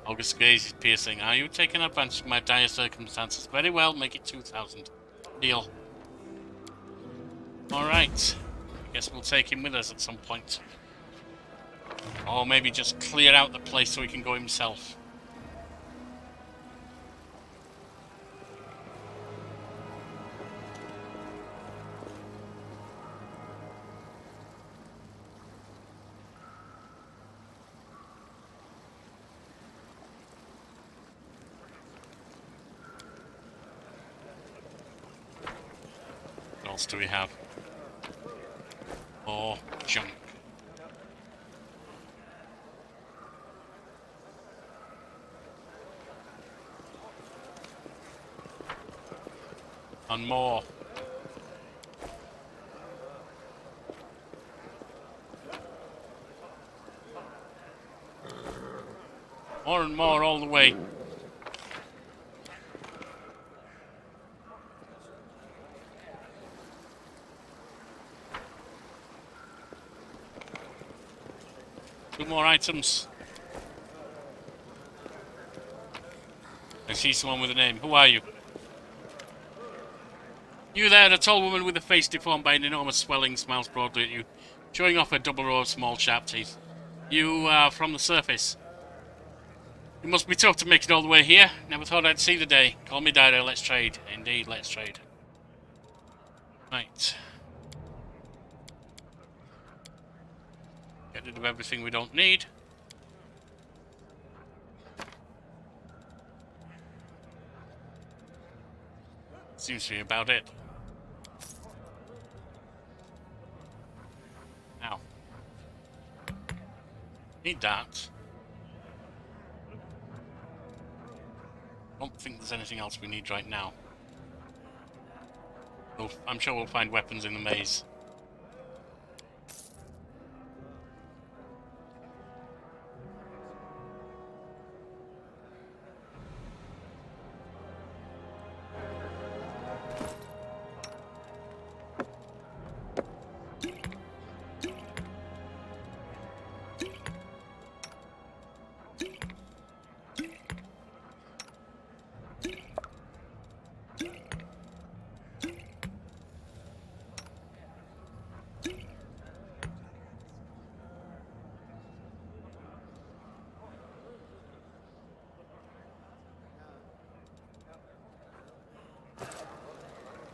August's gaze is piercing. Are you taking advantage of my dire circumstances? Very well, make it 2,000. Deal. Alright. I guess we'll take him with us at some point. Or maybe just clear out the place so he can go himself. What else do we have? More junk. And more. More and more all the way. Two more items. I see someone with a name. Who are you? You there, a tall woman with a face deformed by an enormous swelling, smiles broadly at you, showing off a double row of small sharp teeth. You are from the surface. You must be tough to make it all the way here. Never thought I'd see the day. Call me Dido, let's trade. Indeed, let's trade. Right. Get rid of everything we don't need. Seems to be about it. Now. Need that. Don't think there's anything else we need right now. I'm sure we'll find weapons in the maze.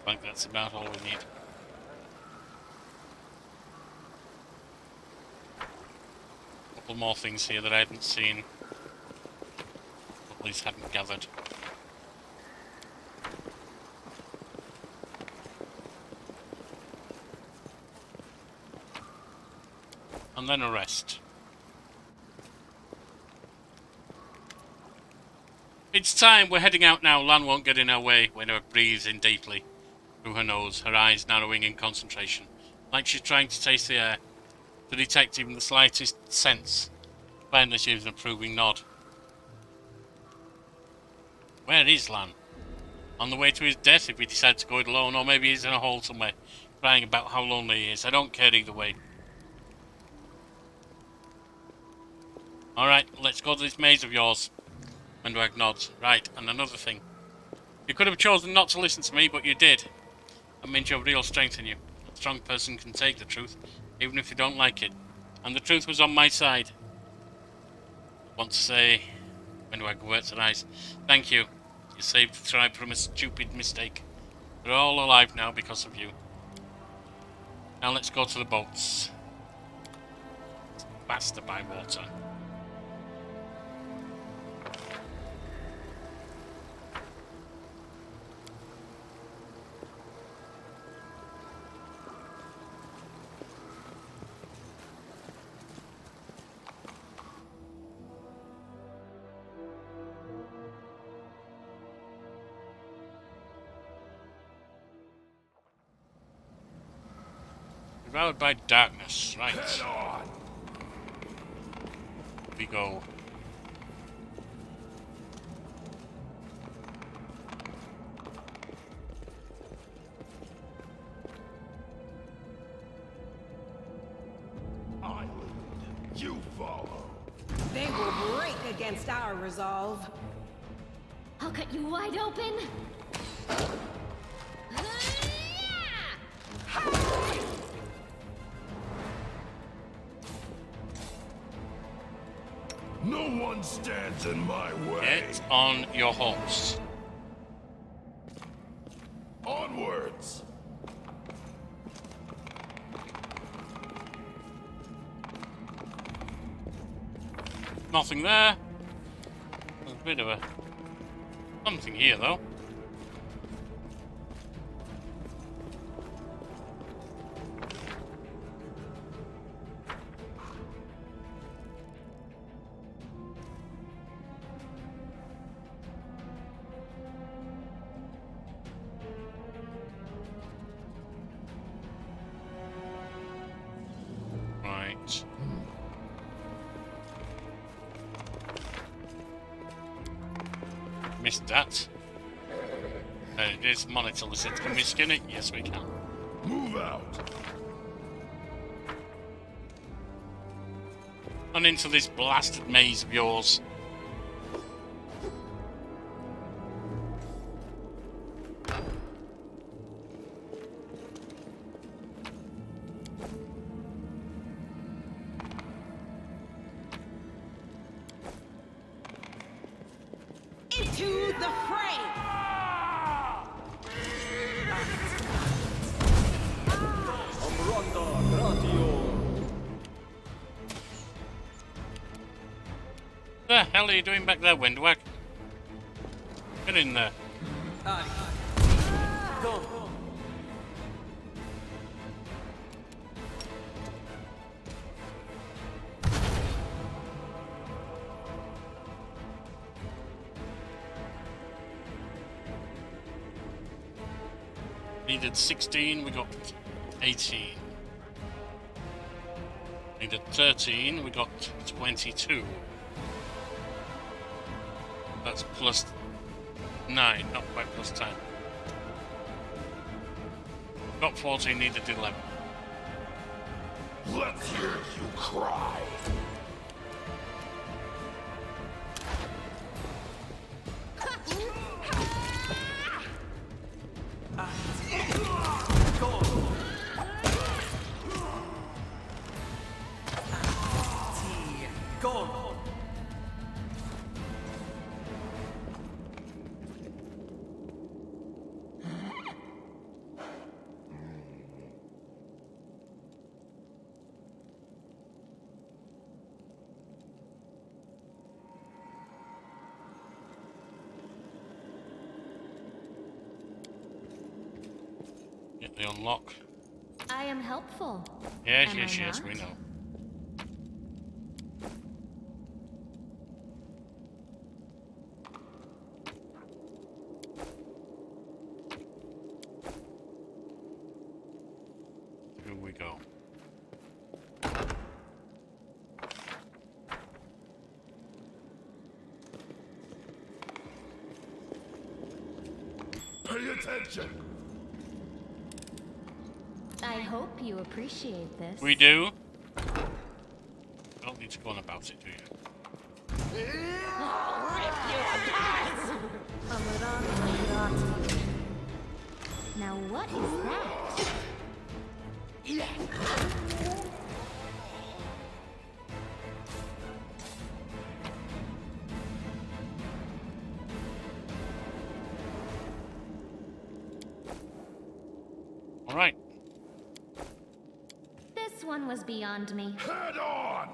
I think that's about all we need. A couple more things here that I hadn't seen. Or at least hadn't gathered. And then a rest. It's time. We're heading out now. Lan won't get in our way. Wendover breathes in deeply through her nose, her eyes narrowing in concentration, like she's trying to taste the air, to detect even the slightest sense. Finally, she gives an approving nod. Where is Lan? On the way to his death if he decides to go it alone, or maybe he's in a hole somewhere, crying about how lonely he is. I don't care either way. Alright, let's go to this maze of yours. Wendwag nods. Right, and another thing. You could have chosen not to listen to me, but you did. That means you have real strength in you. A strong person can take the truth, even if they don't like it. And the truth was on my side. I want to say... Wendwag averts her eyes. Thank you. You saved the tribe from a stupid mistake. They're all alive now because of you. Now let's go to the boats. It's faster by water. Devoured by darkness, right. Head on. We go. Island, you follow. They will break against our resolve. I'll cut you wide open. No one stands in my way. Get on your horse. Onwards. Nothing there. There's a bit of a... something here, though. Right. Missed that. It is monitor the set. Can we skin it? Yes, we can. Move out. And into this blasted maze of yours. Into the fray! The hell are you doing back there, Windwag? Get in there. Needed 16, we got 18. Needed 13, we got 22. That's plus 9, not quite plus 10. Got 14, needed 11. Let's hear you cry. Get the unlock. I am helpful. Yes, Am yes, I yes, not? we know. do we go? Pay attention. I hope you appreciate this. We do. Don't need to go on about it, do you? Now what is that? All right. This one was beyond me. Head on.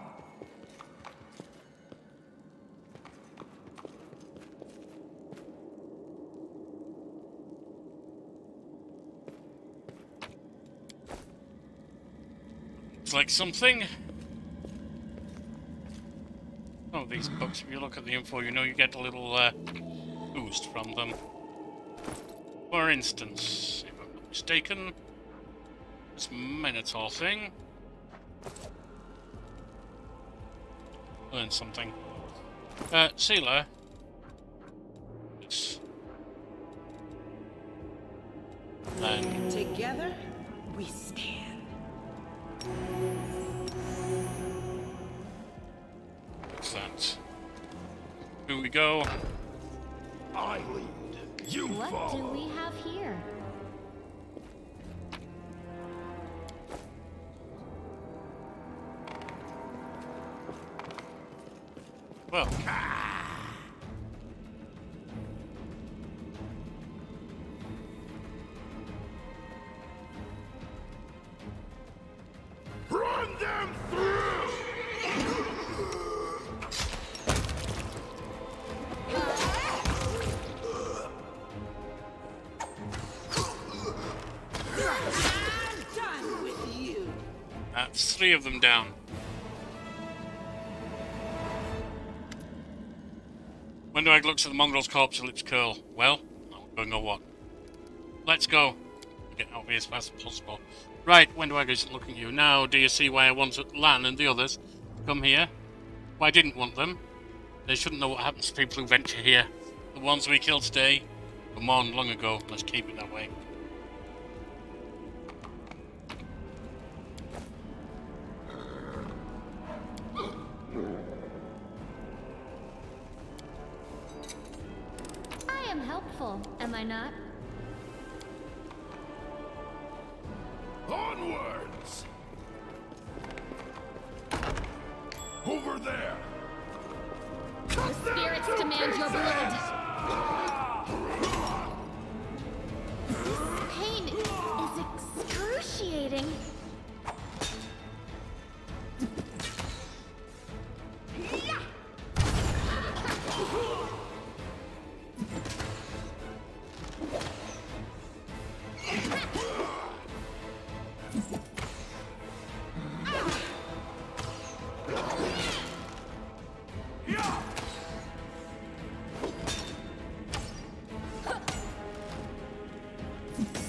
Looks like something. Oh, these books, if you look at the info, you know you get a little boost from them. For instance, if I'm not mistaken, this Minotaur thing. Learn something. Sealer. It's... Then... Together, we stand. What's that? Here we go. I lead. You What follow. do we have here? Well. Run them through. I'm done with you. That's 3 of them down. When Wendoag looks at the mongrel's corpse, her lips curl. Well, I'm going or what? Let's go. Get out of here as fast as possible. Right, Wendoag is looking at you. Now, do you see why I wanted Lan and the others to come here? Why I didn't want them? They shouldn't know what happens to people who venture here. The ones we killed today were mourned long ago. Let's keep it that way. I am helpful, am I not? Onwards! Over there! The spirits demand your blood. This pain is excruciating.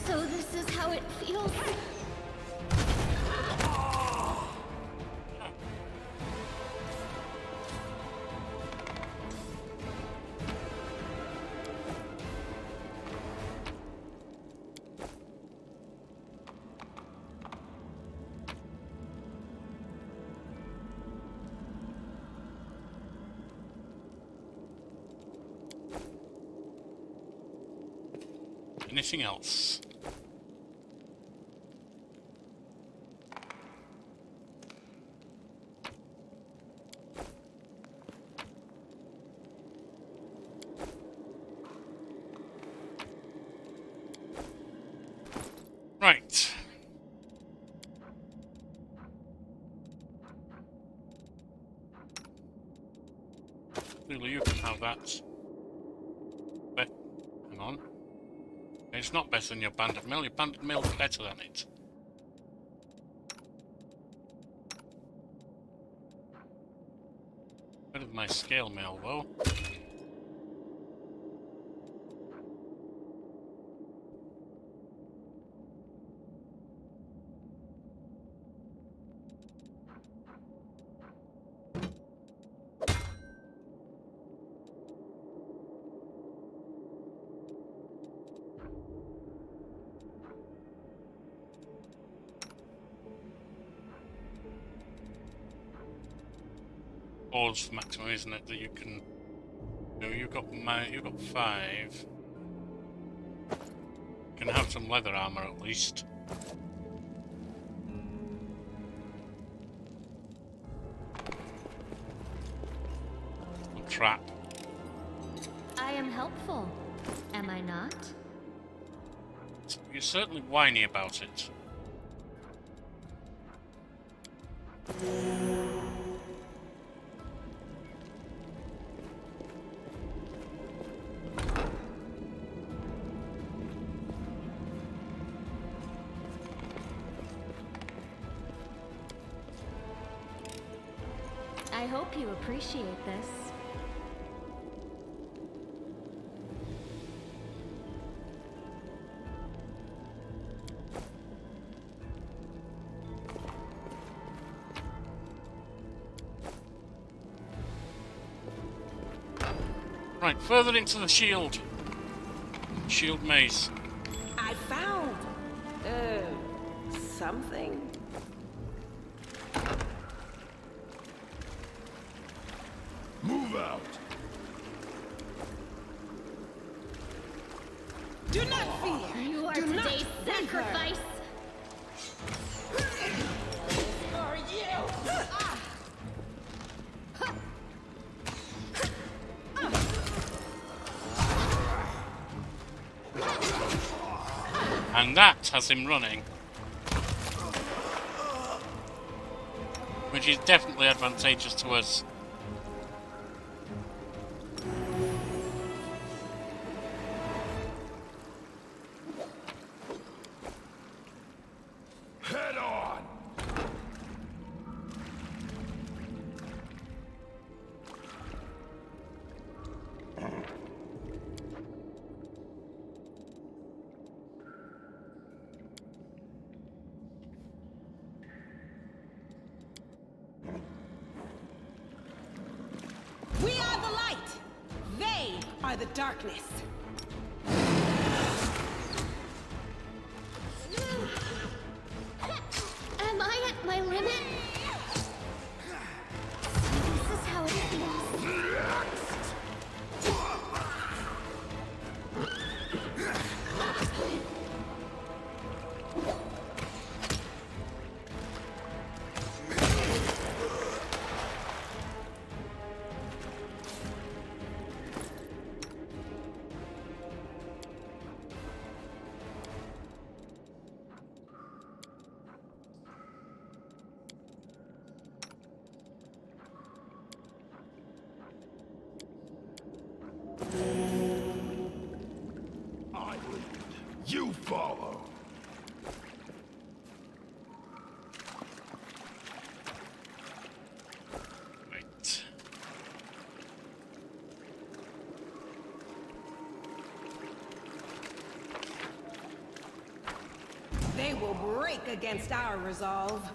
So this is how it feels. Anything else? Right. Lulu, you can have that. But, hang on. It's not better than your banded mill. Your banded mill is better than it. Bit of my scale mill, though. 4's maximum, isn't it? That you can. No, you've got 5. You can have some leather armor at least. A trap. I am helpful, am I not? You're certainly whiny about it. I hope you appreciate this. Right, further into the shield maze. I found something. Move out. Do not fear. You are Do not today's sacrifice. Are you? And that has him running. Which is definitely advantageous to us. Head on. We are the light. They are the darkness. Am I at my limit? This is how it feels. I lead. You follow. Right. They will break against our resolve.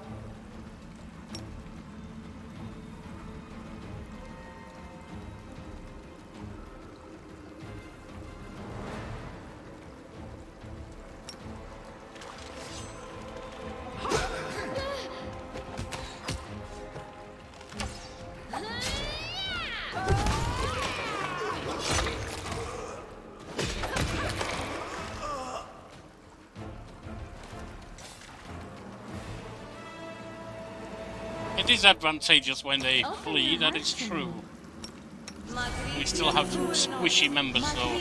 It is advantageous when they flee, that is true. We still have some squishy members though.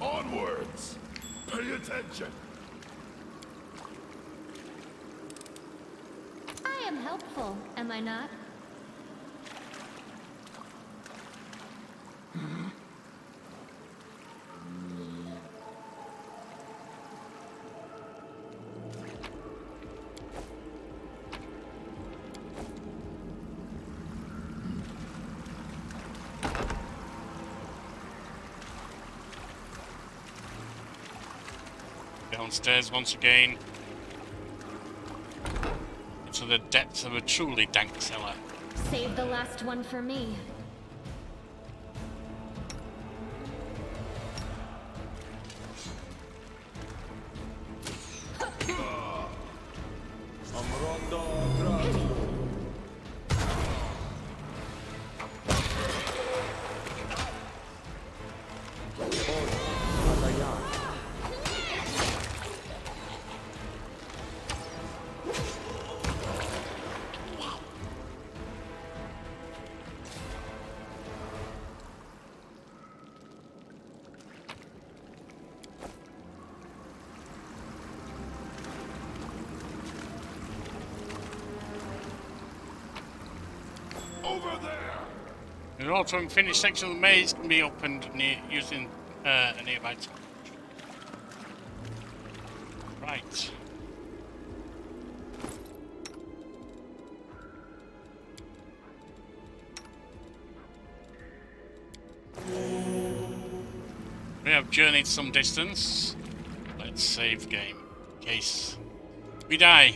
Onwards. Pay attention. I am helpful, am I not? Downstairs once again. Into the depths of a truly dank cellar. Save the last one for me. An auto unfinished section of the maze can be opened using a nearby torch. Right. We have journeyed some distance. Let's save game. In case we die.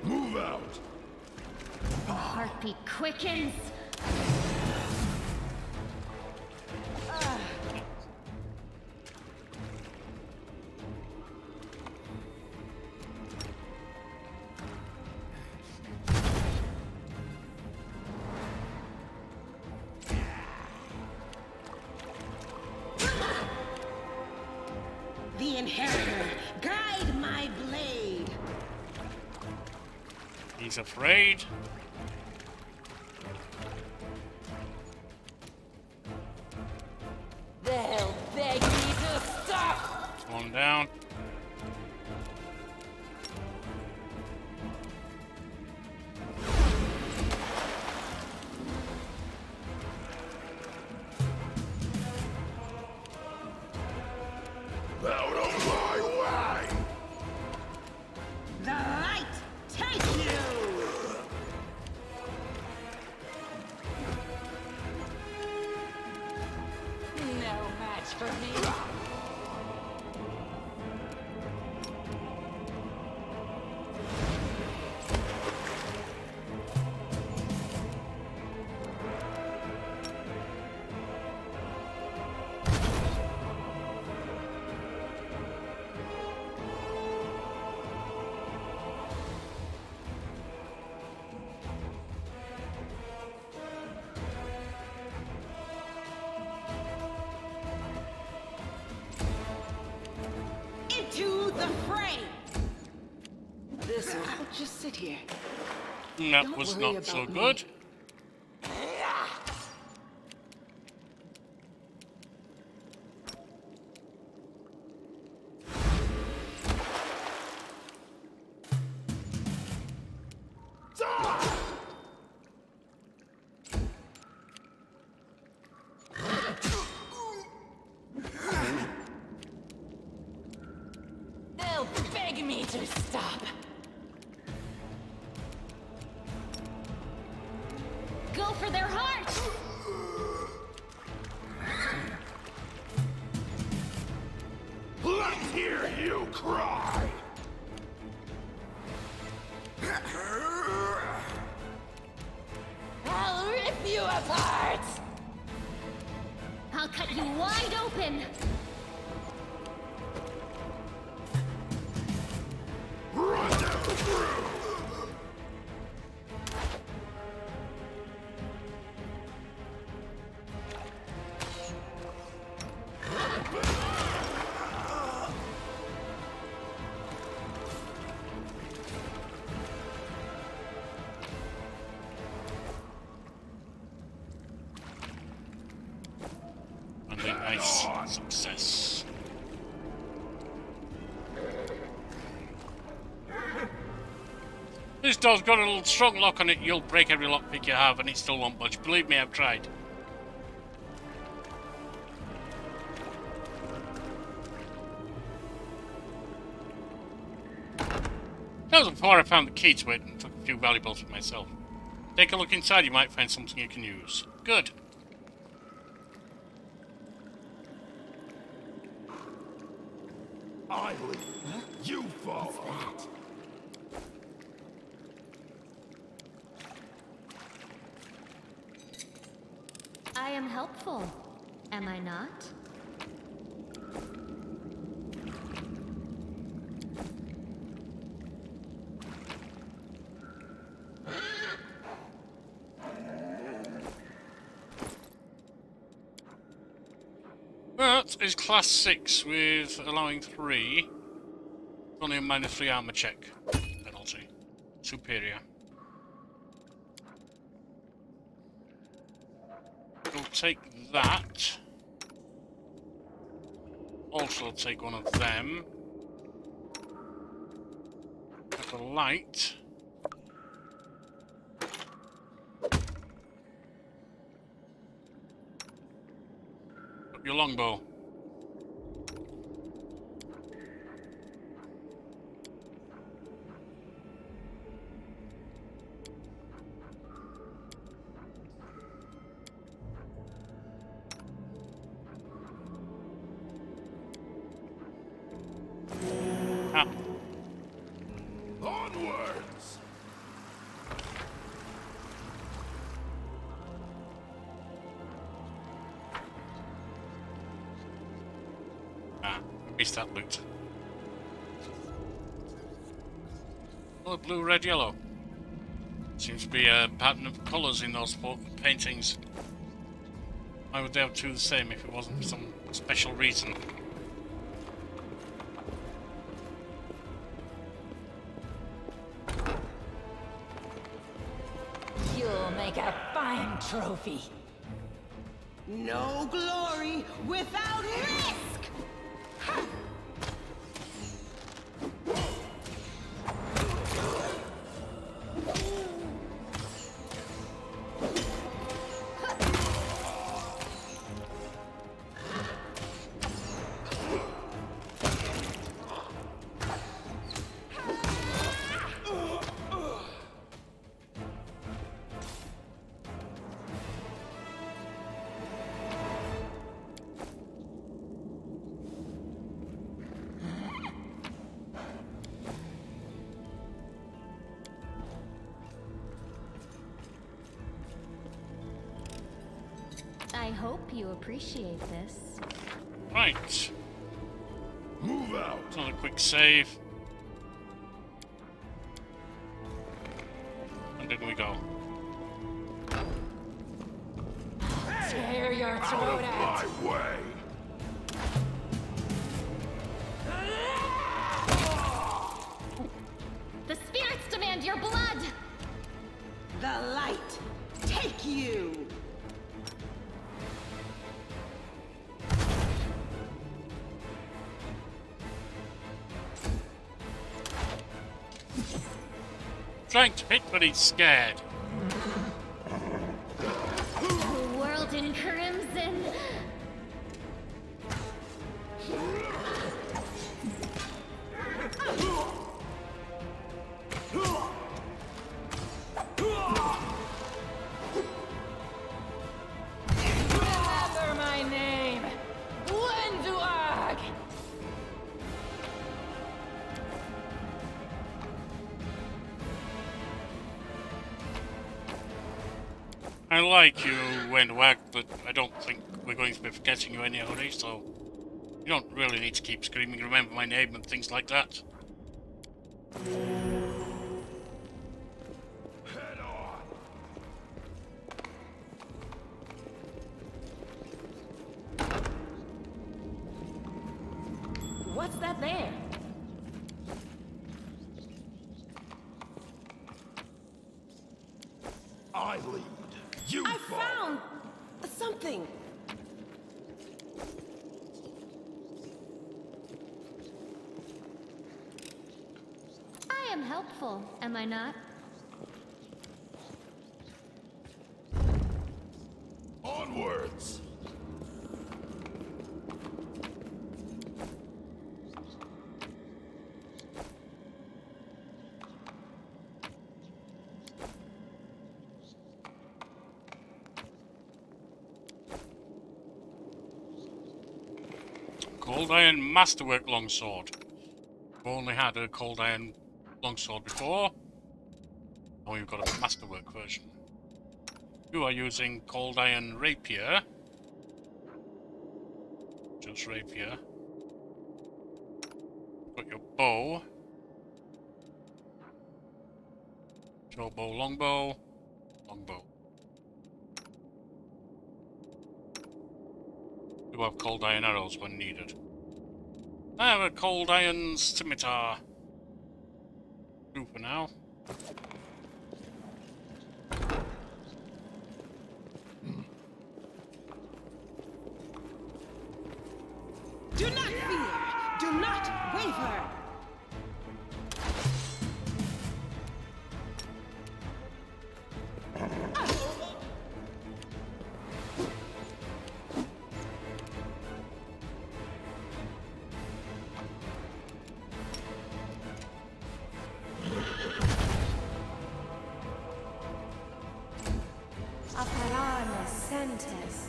Move out! The heartbeat quickens. The Inheritor, guide my blade. He's afraid. They'll beg me to stop! One down. Out of my way! The light take you! No match for me. Into the fray! This'll just sit here. That Don't was worry not so about me. good. They'll beg me to stop. Go for their hearts! Let's hear you cry! I'll rip you apart! I'll cut you wide open! Run them through! And a nice success. This door's got a little strong lock on it. You'll break every lockpick you have and it still won't budge. Believe me, I've tried. That was before I found the key to it and took a few valuables for myself. Take a look inside, you might find something you can use. Good. lead. You follow. I am helpful, am I not? That is class 6 with allowing 3. Only a -3 armor check penalty. Superior. We'll take that. Also take one of them. Have a light. Up your longbow. Onwards! Missed that loot. Oh, blue, red, yellow. Seems to be a pattern of colours in those four paintings. Why would they have two the same if it wasn't for some special reason? You'll make a fine trophy. No glory without risk! I hope you appreciate this. Right. Move out. Another quick save. And in we go. Tear your throat out. My way. The spirits demand your blood! The light, take you! Trying to hit, but he's scared. The world in crimson. Remember my name. Wenduag. I like you, Wenduag, but I don't think we're going to be forgetting you any hurry, so you don't really need to keep screaming, remember my name and things like that. Head on. What's that there? I lead. You I follow. found something. I am helpful, am I not? Onwards. Cold Iron Masterwork Longsword. We've only had a cold iron longsword before. Now we've got a masterwork version. You are using cold iron rapier. Just rapier. Got your bow. Short bow, longbow. Longbow. You have cold iron arrows when needed. I have a cold iron scimitar. Two for now. Do not fear! Do not waver! Aparame sentes.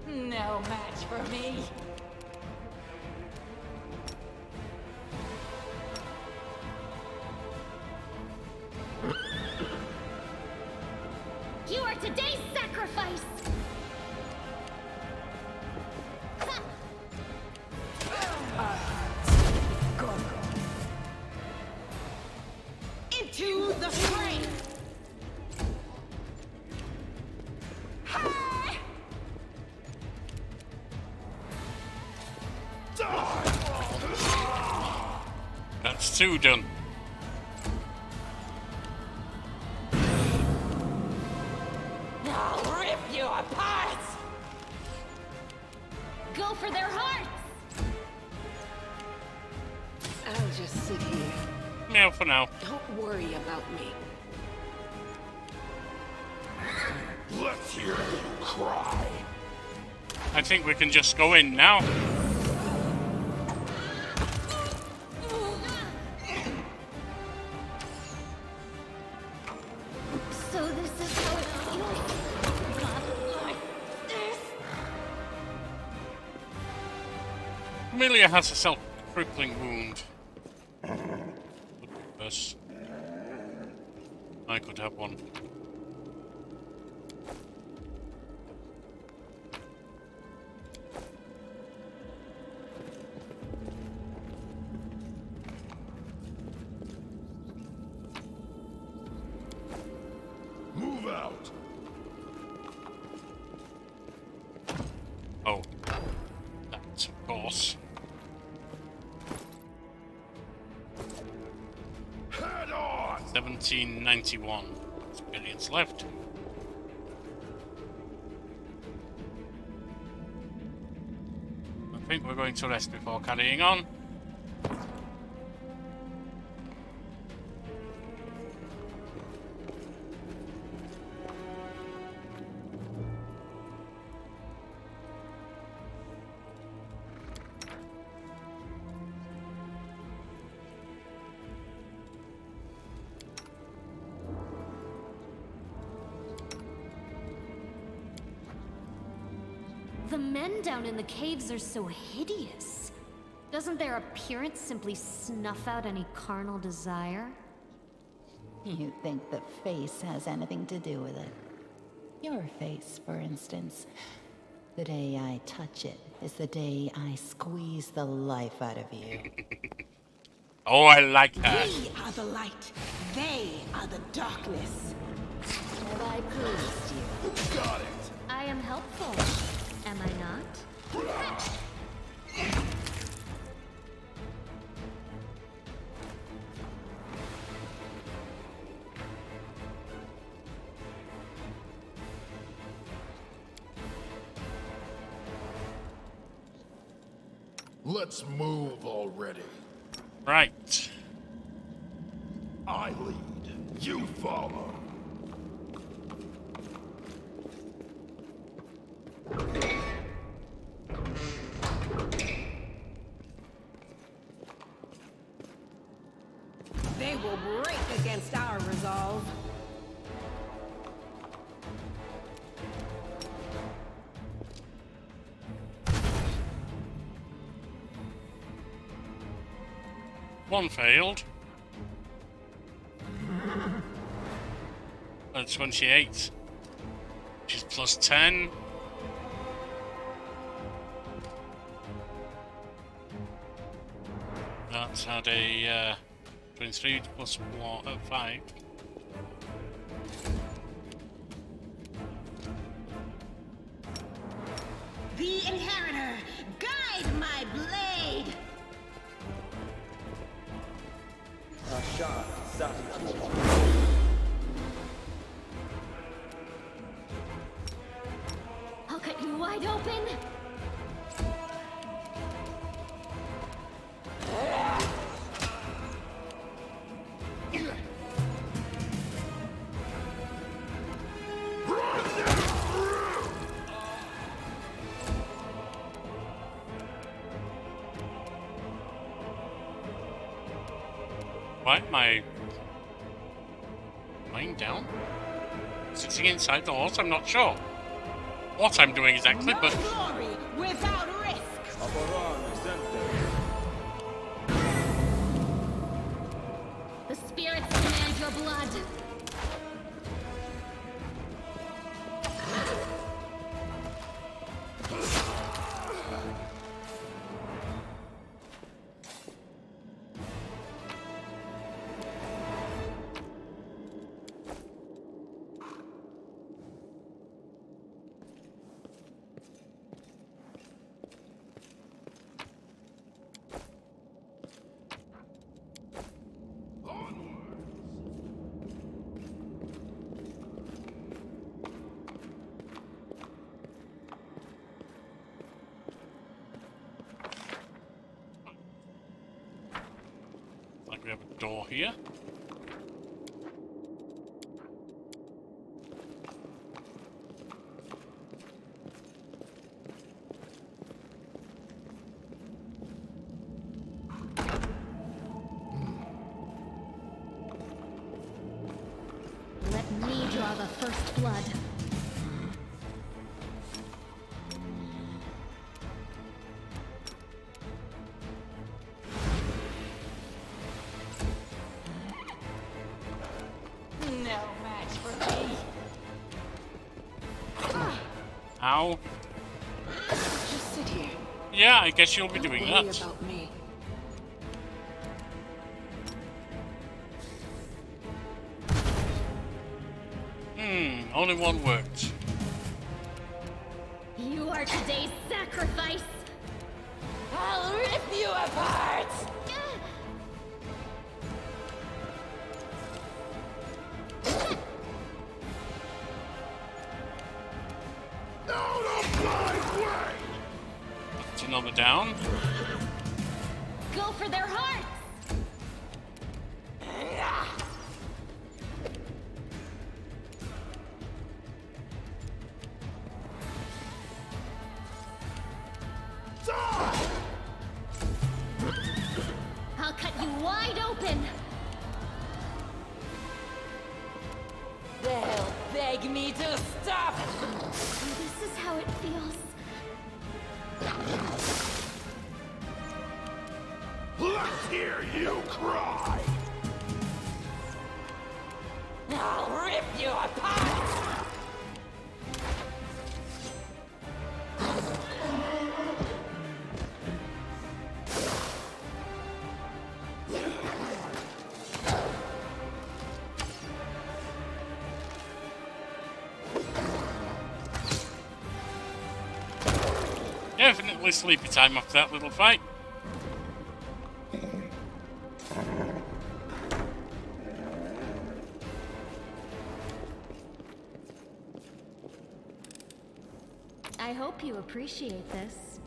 No match for me. You are today's sacrifice! Into the fray! That's two done. I'll rip you apart! Go for their hearts! I'll just sit here. No, for now. Don't worry about me. Let's hear you cry. I think we can just go in now. So this is how it feels. Not like this. Amelia has a self-crippling wound. Yes. I could have one. Move out. Oh. That's of course. Head on. 1791. Millions left. I think we're going to rest before carrying on. The men down in the caves are so hideous. Doesn't their appearance simply snuff out any carnal desire? You think the face has anything to do with it? Your face, for instance. The day I touch it is the day I squeeze the life out of you. Oh, I like that. We are the light. They are the darkness. Have I pleased you? Got it. I am helpful. Am I not? Let's move already. Right. I lead. You follow. They will break against our resolve. One failed. And 28. Which is plus 10. That's had a 23 plus 5. The Inheritor, guide my blade! I'll cut you wide open! Why am I lying down? Sitting inside the horse? I'm not sure what I'm doing exactly, No but... glory without risk! The spirits demand your blood! Like we have a door here. Let me draw the first blood. No match for me. Ow. Just sit here. Yeah, I guess you'll be Don't doing worry that. about me. Only one worked. You are today's sacrifice! I'll rip you apart! That's another down. Go for their hearts! I'll cut you wide open! They'll beg me to stop! This is how it feels. Let's hear you cry! I'll rip you apart! Definitely sleepy time after that little fight. I hope you appreciate this.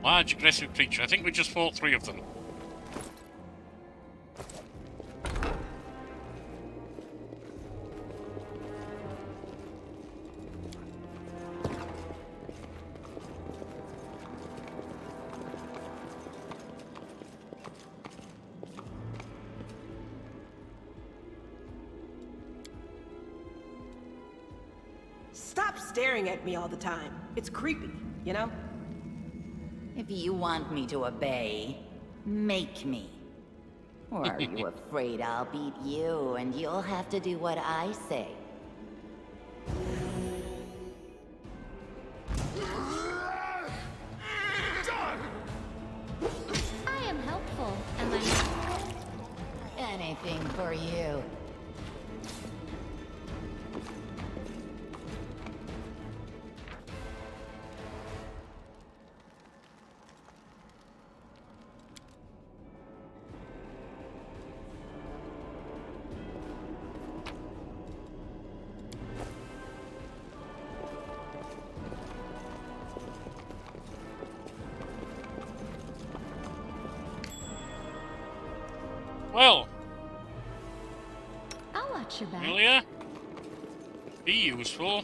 Large aggressive creature. I think we just fought 3 of them. Stop staring at me all the time. It's creepy, you know? If you want me to obey, make me. Or are you afraid I'll beat you and you'll have to do what I say? I am helpful, am I not? Anything for you. Well, I'll watch your back. Aaliyah, be useful.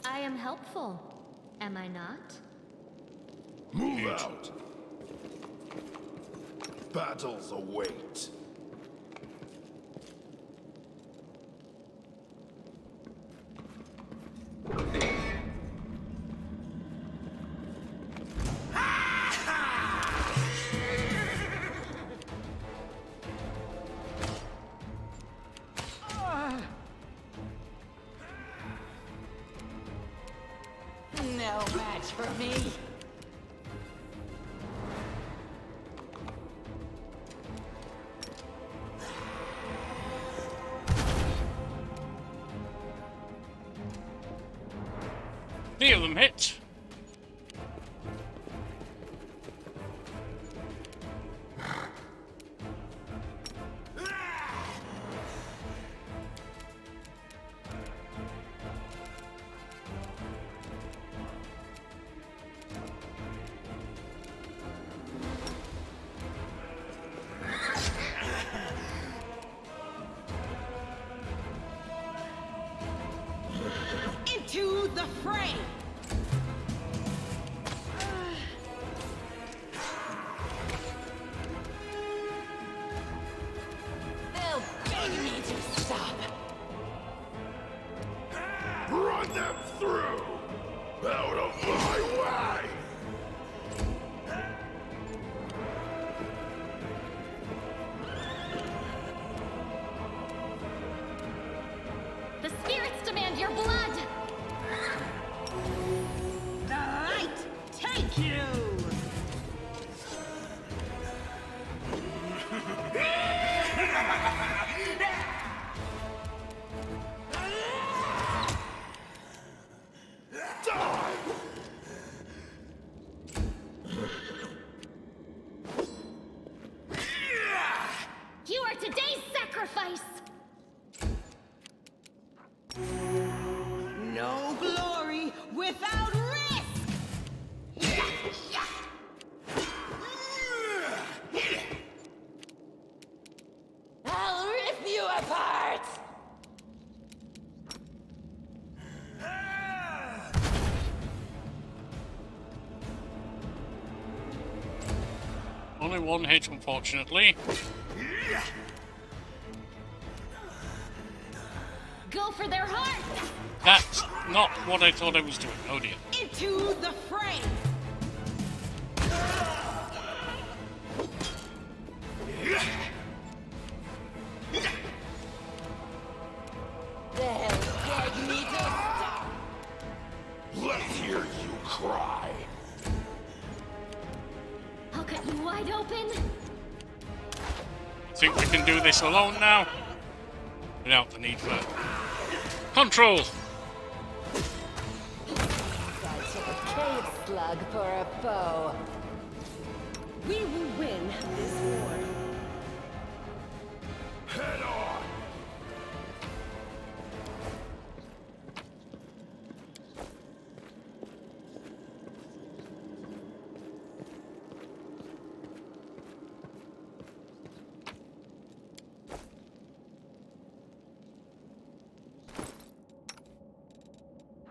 I am helpful, am I not? Move out. Battles await. No match for me. Three of them hit. Into the fray! They'll beg me to stop. Run them through! Out of my way! The spirits demand your blood! The light take you! You are today's sacrifice! No glory without risk! I'll rip you apart! Only one hit, unfortunately. Go for their hearts! That's not what I thought I was doing. Oh dear. Into the fray! They'll beg me to stop. Let's hear you cry. I'll cut you wide open! Think we can do this alone now? Without the need for control. I took a cave slug for a foe. We will win this war. Head on!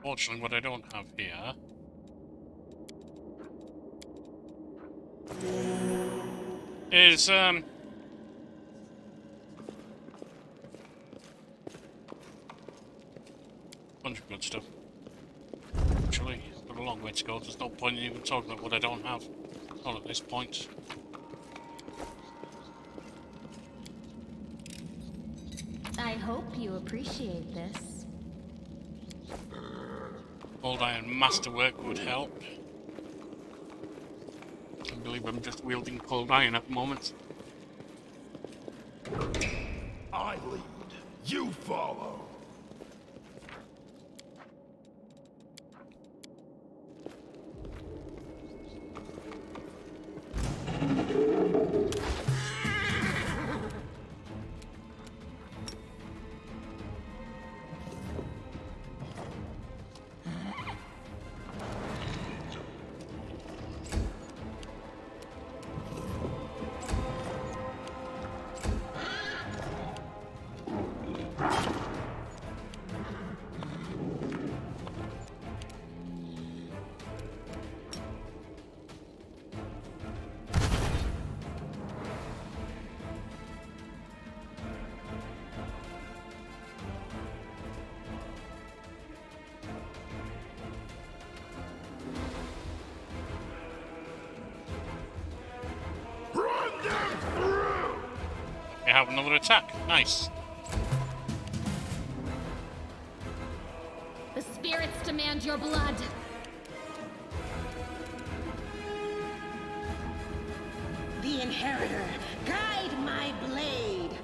Fortunately, what I don't have here is good stuff. Actually, it's got a long way to go. There's no point in even talking about what I don't have. Not at this point. I hope you appreciate this. Old iron masterwork would help. I believe I'm just wielding cold iron at the moment. I lead, you follow. I have another attack. Nice. The spirits demand your blood. The Inheritor, guide my blade.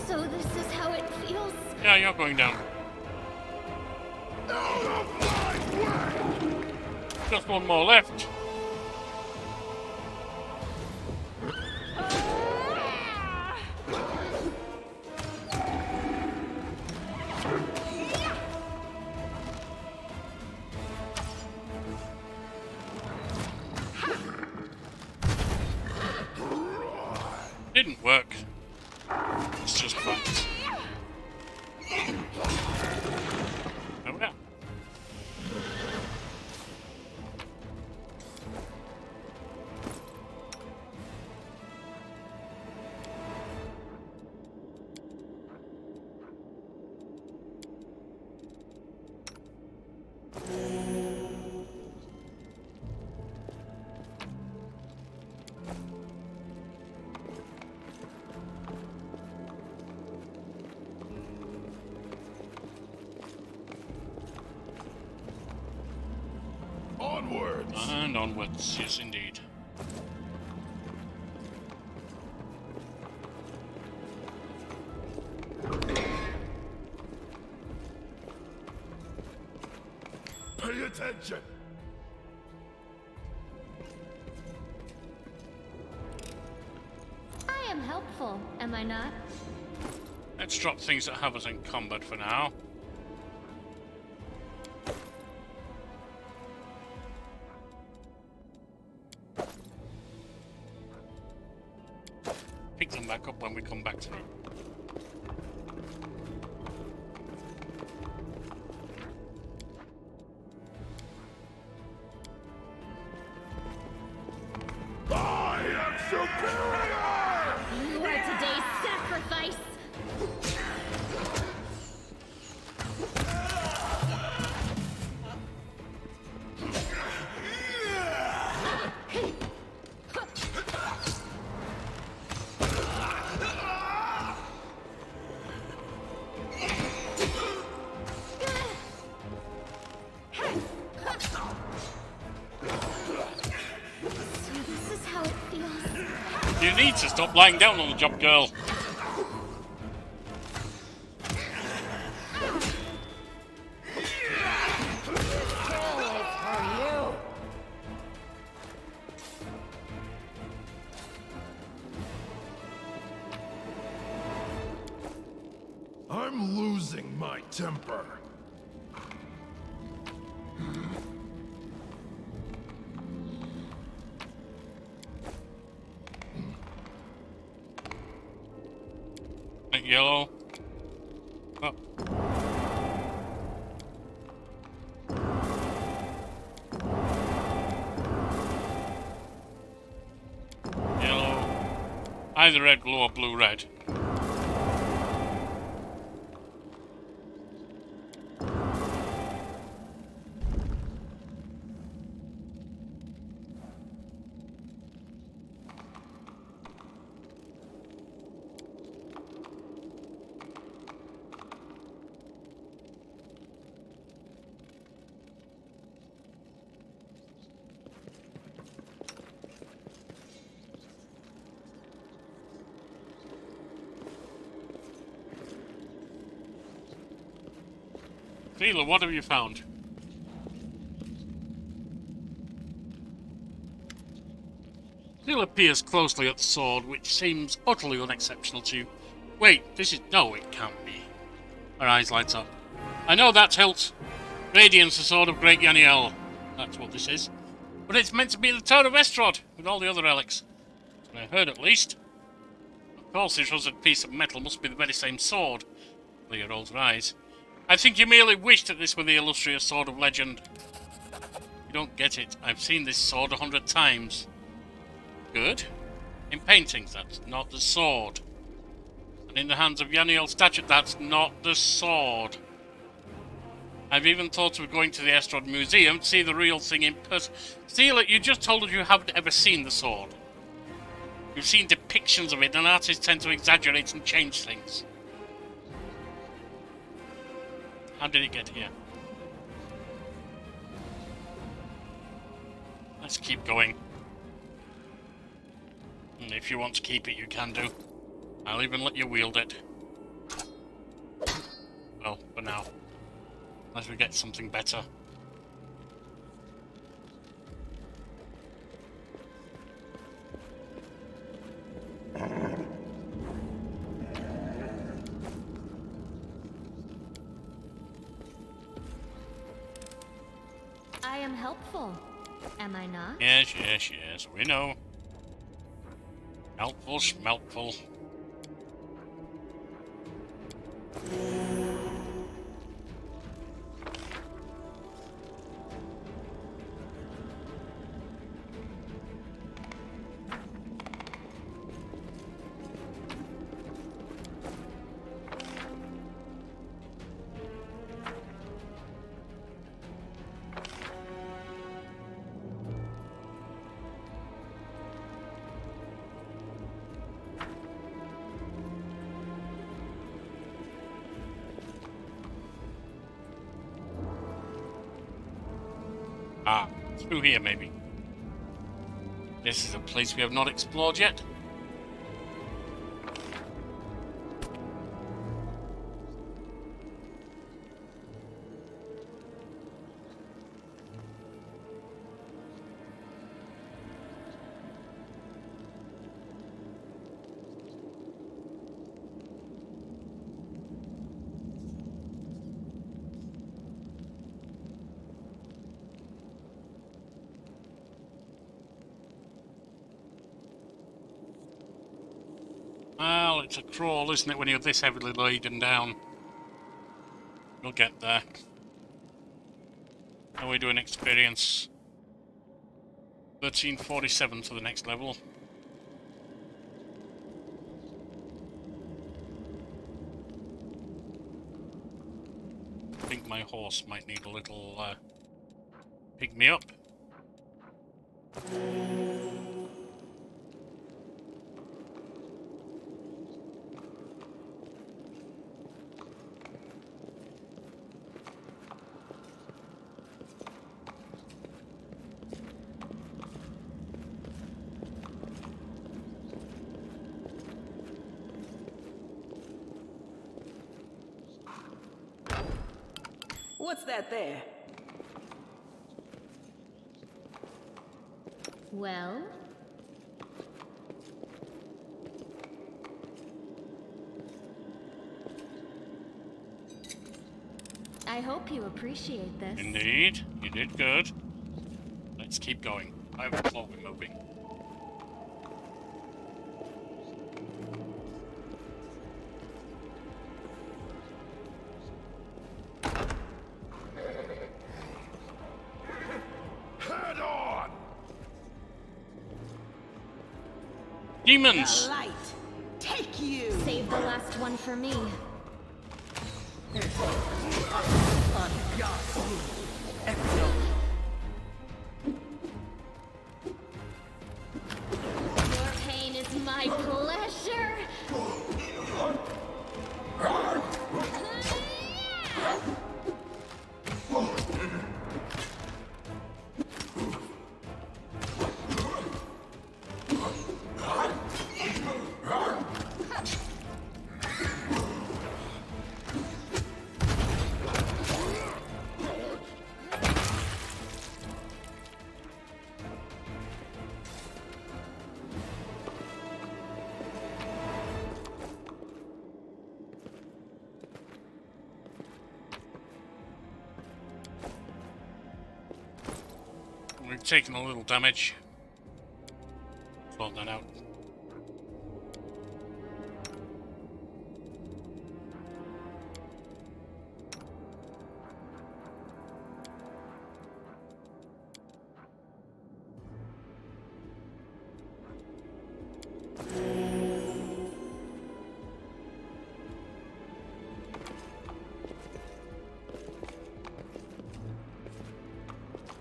So this is how it feels? Yeah, you're going down. Just one more left. Didn't work. It's just fact. Oh yeah. Onwards! And onwards, yes indeed. Pay attention! I am helpful, am I not? Let's drop things that have us in combat for now. Pick them back up when we come back to them. I am superior! You are today's sacrifice! You need to stop lying down on the job, girl. I'm losing my temper. Yellow. Oh. Yellow. Either red glow or blue red. Sheila, what have you found? Sheila peers closely at the sword, which seems utterly unexceptional to you. Wait, this is... No, it can't be. Her eyes light up. I know that's hilt. Radiance, the sword of Great Yaniel. That's what this is. But it's meant to be the Tower of Estrod, with all the other relics. That's what I heard, at least. Of course, this rusted piece of metal must be the very same sword. Aaliyah rolls her eyes. I think you merely wish that this were the illustrious sword of legend. You don't get it. I've seen this sword 100 times. Good. In paintings, that's not the sword. And in the hands of Yaniel statue, that's not the sword. I've even thought of going to the Estrod Museum to see the real thing in person. Steele, you just told us you haven't ever seen the sword. You've seen depictions of it, and artists tend to exaggerate and change things. How did it get here? Let's keep going. And if you want to keep it, you can do. I'll even let you wield it. Well, for now. Unless we get something better. I am helpful, am I not? Yes, yes, yes, we know. Helpful, schmelpful. Ah, through here maybe. This is a place we have not explored yet. Well, it's a crawl, isn't it, when you're this heavily laden down? We'll get there. How are we doing experience? 1347 to the next level. I think my horse might need a little pick me up. What's that there? Well? I hope you appreciate this. Indeed, you did good. Let's keep going. I have a claw we're moving. Head on! Demons! The light one for me. Your pain is my pleasure. We've taken a little damage. Sort that out.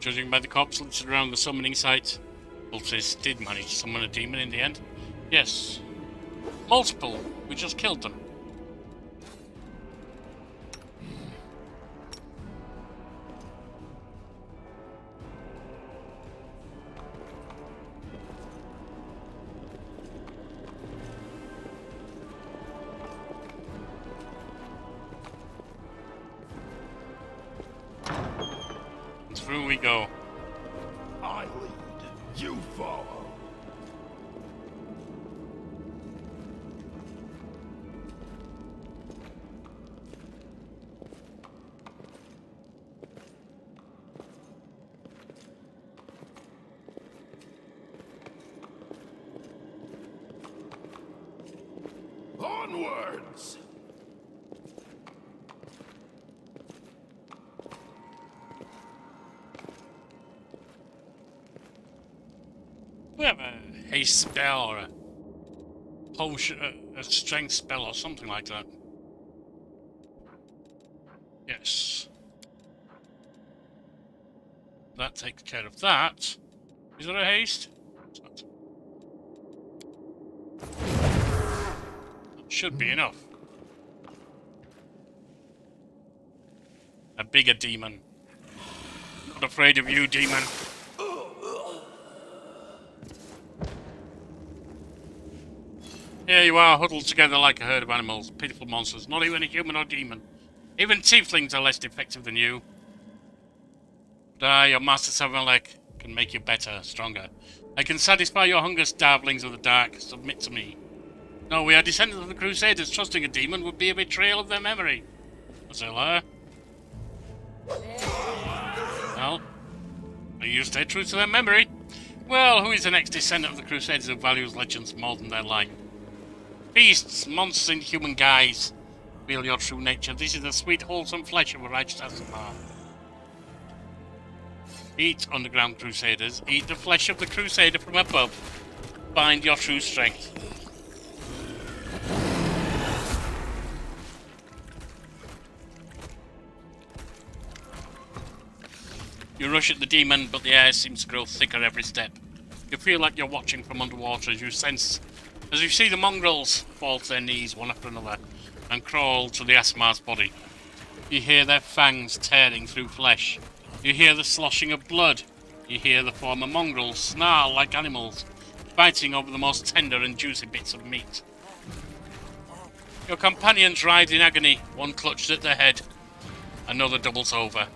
Judging by the corpse listed around the summoning site, cultists did manage to summon a demon in the end. Yes. Multiple. We just killed them. Through we go. I lead, you follow. Onwards! We have a haste spell or a potion, a strength spell or something like that. Yes. That takes care of that. Is there a haste? That should be enough. A bigger demon. Not afraid of you, demon. Here you are, huddled together like a herd of animals, pitiful monsters, not even a human or demon. Even tieflings are less effective than you. But your master Savalek can make you better, stronger. I can satisfy your hunger, starvelings of the dark. Submit to me. No, we are descendants of the Crusaders. Trusting a demon would be a betrayal of their memory. Was it a liar? Well, you stay true to their memory. Well, who is the next descendant of the Crusaders who values legends more than their life? Beasts, monsters in human guise. Feel your true nature. This is the sweet, wholesome flesh of a righteous Asmar. Eat, underground Crusaders. Eat the flesh of the Crusader from above. Find your true strength. You rush at the demon, but the air seems to grow thicker every step. You feel like you're watching from underwater as you see the mongrels fall to their knees one after another and crawl to the Asmar's body. You hear their fangs tearing through flesh. You hear the sloshing of blood. You hear the former mongrels snarl like animals, fighting over the most tender and juicy bits of meat. Your companions writhe in agony. One clutches at their head. Another doubles over.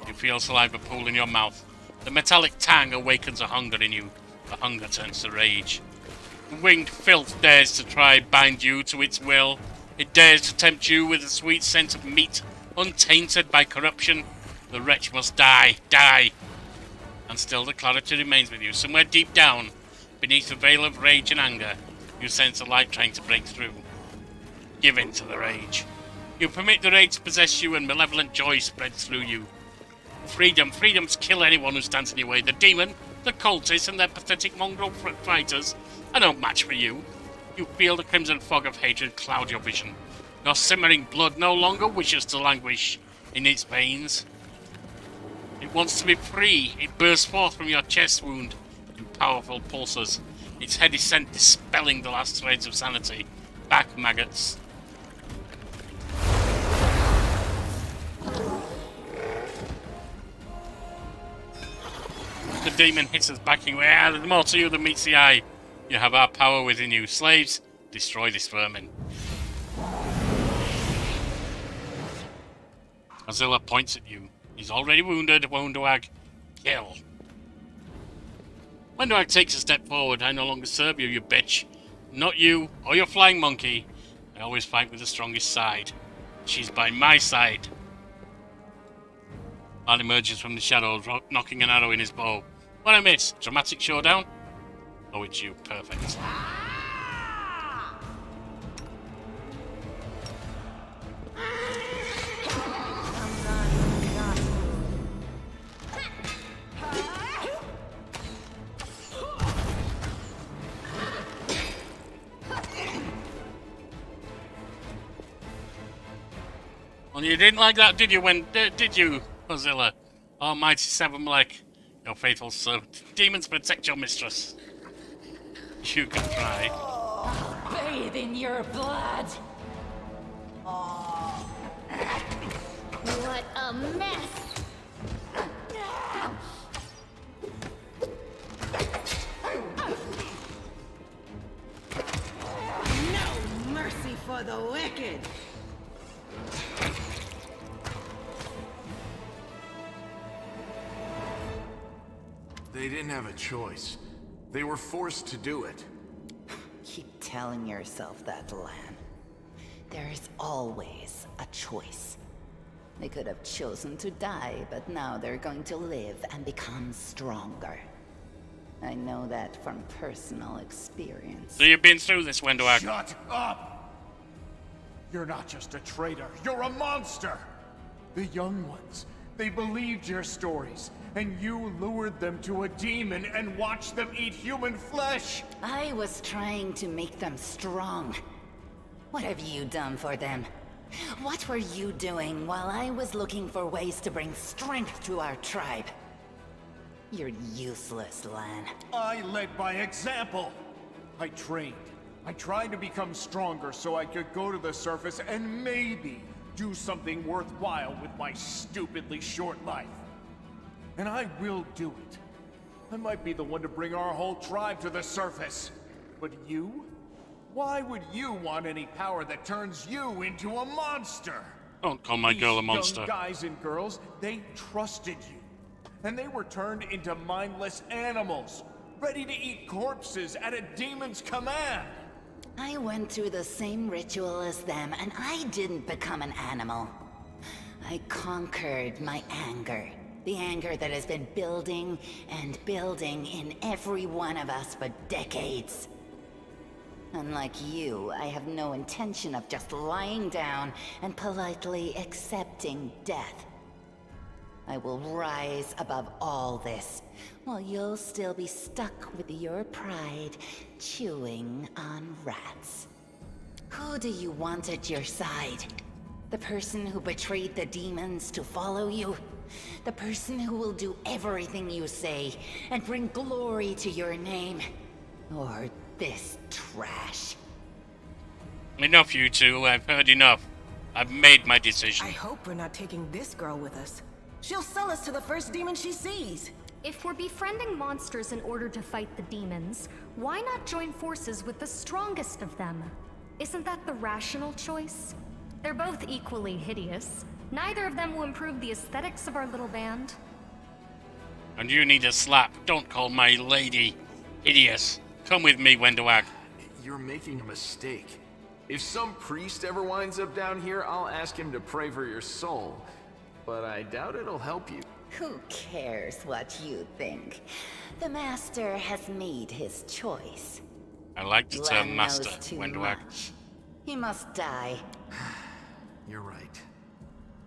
You feel saliva pool in your mouth. The metallic tang awakens a hunger in you. The hunger turns to rage. The winged filth dares to try bind you to its will. It dares to tempt you with the sweet scent of meat, untainted by corruption. The wretch must die, die. And still the clarity remains with you. Somewhere deep down, beneath the veil of rage and anger, you sense a light trying to break through. Give in to the rage. You permit the rage to possess you and malevolent joy spreads through you. Freedom, freedom to kill anyone who stands in your way. The demon, the cultists and their pathetic mongrel fighters are no match for you. You feel the crimson fog of hatred cloud your vision. Your simmering blood no longer wishes to languish in its veins. It wants to be free. It bursts forth from your chest wound in powerful pulses. Its head is sent dispelling the last threads of sanity. Back, maggots. The demon hisses backing away. There's more to you than meets the eye. You have our power within you. Slaves, destroy this vermin. Azilla points at you. He's already wounded. Wonderwag, kill. Wonderwag takes a step forward. I no longer serve you, you bitch. Not you, or your flying monkey. I always fight with the strongest side. She's by my side. Man emerges from the shadows, knocking an arrow in his bow. What I miss? Dramatic showdown? Oh, it's you. Perfect. Well, you didn't like that, did you? Did you, Azilla? Almighty Seven-Leg, your faithful servant. Demons protect your mistress. You can try. Bathe in your blood. What a mess. No mercy for the wicked. They didn't have a choice. They were forced to do it. Keep telling yourself that, Lan. There is always a choice. They could have chosen to die, but now they're going to live and become stronger. I know that from personal experience. So you've been through this, Wendowag. Shut up! You're not just a traitor, you're a monster! The young ones, they believed your stories, and you lured them to a demon and watched them eat human flesh! I was trying to make them strong. What have you done for them? What were you doing while I was looking for ways to bring strength to our tribe? You're useless, Lan. I led by example! I trained. I tried to become stronger so I could go to the surface and maybe do something worthwhile with my stupidly short life. And I will do it. I might be the one to bring our whole tribe to the surface. But you? Why would you want any power that turns you into a monster? Don't call my girl a monster. These young guys and girls, they trusted you. And they were turned into mindless animals, ready to eat corpses at a demon's command. I went through the same ritual as them, and I didn't become an animal. I conquered my anger. The anger that has been building and building in every one of us for decades. Unlike you, I have no intention of just lying down and politely accepting death. I will rise above all this, while you'll still be stuck with your pride, chewing on rats. Who do you want at your side? The person who betrayed the demons to follow you? The person who will do everything you say and bring glory to your name? Or this trash? Enough, you two. I've heard enough. I've made my decision. I hope we're not taking this girl with us. She'll sell us to the first demon she sees. If we're befriending monsters in order to fight the demons, why not join forces with the strongest of them? Isn't that the rational choice? They're both equally hideous. Neither of them will improve the aesthetics of our little band. And you need a slap. Don't call my lady hideous. Come with me, Wendowag. You're making a mistake. If some priest ever winds up down here, I'll ask him to pray for your soul. But I doubt it'll help you. Who cares what you think? The master has made his choice. I like the term Lan master, knows too Wendowag. much. He must die. You're right.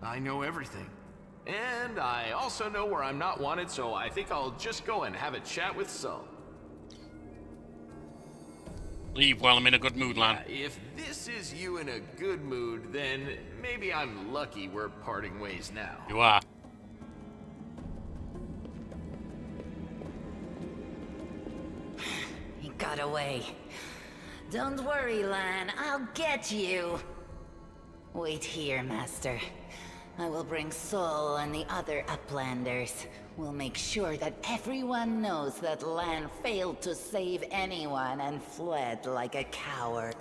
I know everything. And I also know where I'm not wanted, so I think I'll just go and have a chat with Sol. Leave while I'm in a good mood, Lan. If this is you in a good mood, then maybe I'm lucky we're parting ways now. You are. He got away. Don't worry, Lan. I'll get you. Wait here, Master. I will bring Sol and the other Uplanders. We'll make sure that everyone knows that Lan failed to save anyone and fled like a coward.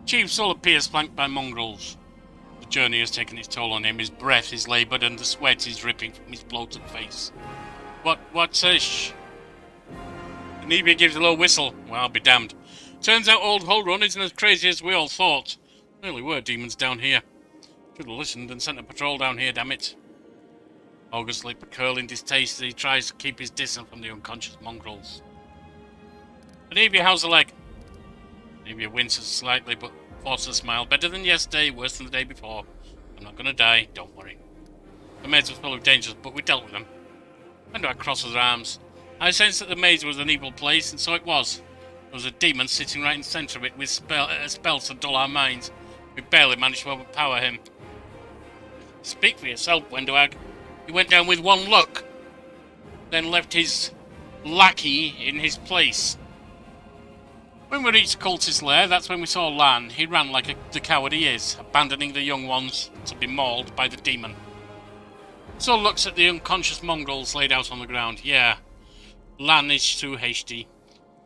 Chief Sol appears flanked by mongrels. The journey has taken its toll on him. His breath is laboured and the sweat is dripping from his bloated face. What's this? Anivia gives a low whistle. Well, I'll be damned. Turns out old Hull Run isn't as crazy as we all thought. There really were demons down here. Should have listened and sent a patrol down here, damn it. Hoggers lip a curl in distaste as he tries to keep his distance from the unconscious mongrels. Anivia, how's the leg? Anivia winces slightly but forces a smile. Better than yesterday, worse than the day before. I'm not gonna die, don't worry. The maze was full of dangers, but we dealt with them. Wendwag crosses her arms. I sensed that the maze was an evil place, and so it was. There was a demon sitting right in the centre of it with spells to dull our minds. We barely managed to overpower him. Speak for yourself, Wendwag. He went down with one look, then left his lackey in his place. When we reached the cultist lair, that's when we saw Lan. He ran like the coward he is, abandoning the young ones to be mauled by the demon. Sol looks at the unconscious mongrels laid out on the ground. Yeah, Lan is too hasty.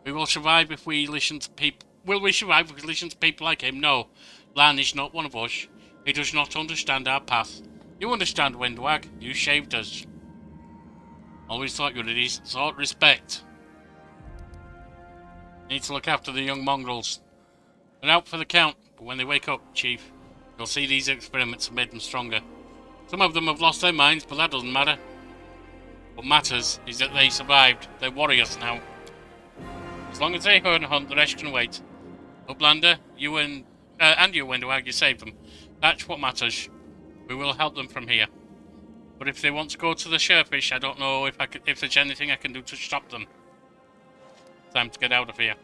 We will survive if we listen to people. Will we survive if we listen to people like him? No. Lan is not one of us. He does not understand our path. You understand, Wendwag. You shaved us. Always thought you were a decent sort. Respect. Need to look after the young mongrels. They're out for the count, but when they wake up, Chief, you'll see these experiments have made them stronger. Some of them have lost their minds, but that doesn't matter. What matters is that they survived. They're warriors now. As long as they hunt, the rest can wait. Uplander, you and you, Wendwag, you saved them. That's what matters. We will help them from here. But if they want to go to the Shirefish, I don't know if there's anything I can do to stop them. Time to get out of here.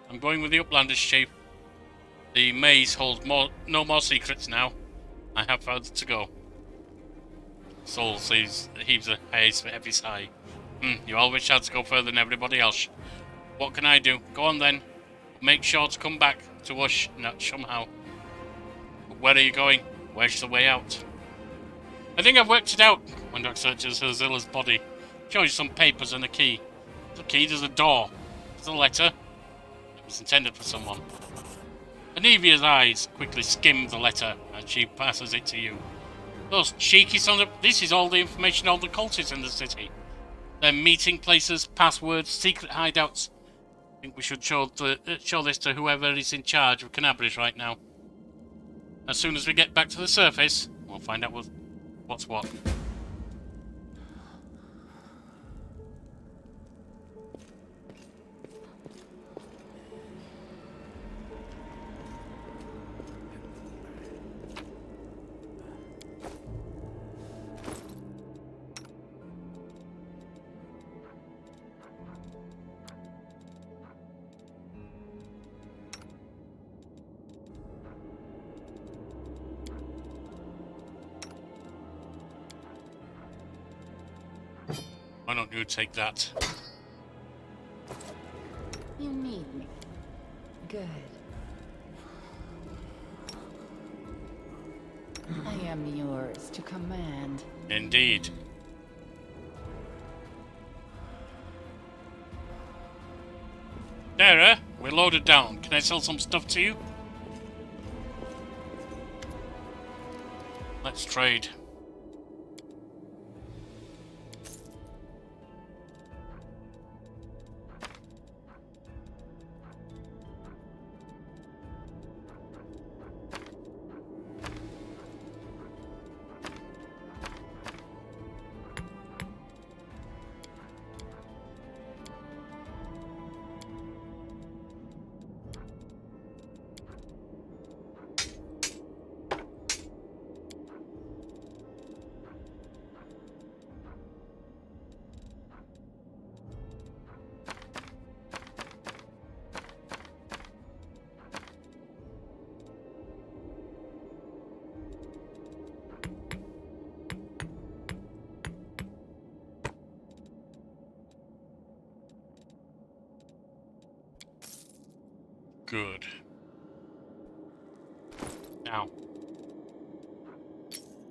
I'm going with the Uplanders, Chief. The maze holds no more secrets now. I have further to go. Sol heaves a heavy sigh. You always had to go further than everybody else. What can I do? Go on then. Make sure to come back to us somehow. But where are you going? Where's the way out? I think I've worked it out. Wendwag searches Zilla's body. Shows you some papers and a key. The key to the door. There's a letter. It was intended for someone. Anivia's eyes quickly skim the letter as she passes it to you. Those cheeky sons of... This is all the information on the cultists in the city. Their meeting places, passwords, secret hideouts. I think we should show this to whoever is in charge of Canabris right now. As soon as we get back to the surface, we'll find out what's what. Why don't you take that? You need me. Good. I am yours to command. Indeed. Dara, we're loaded down. Can I sell some stuff to you? Let's trade. Good. Now,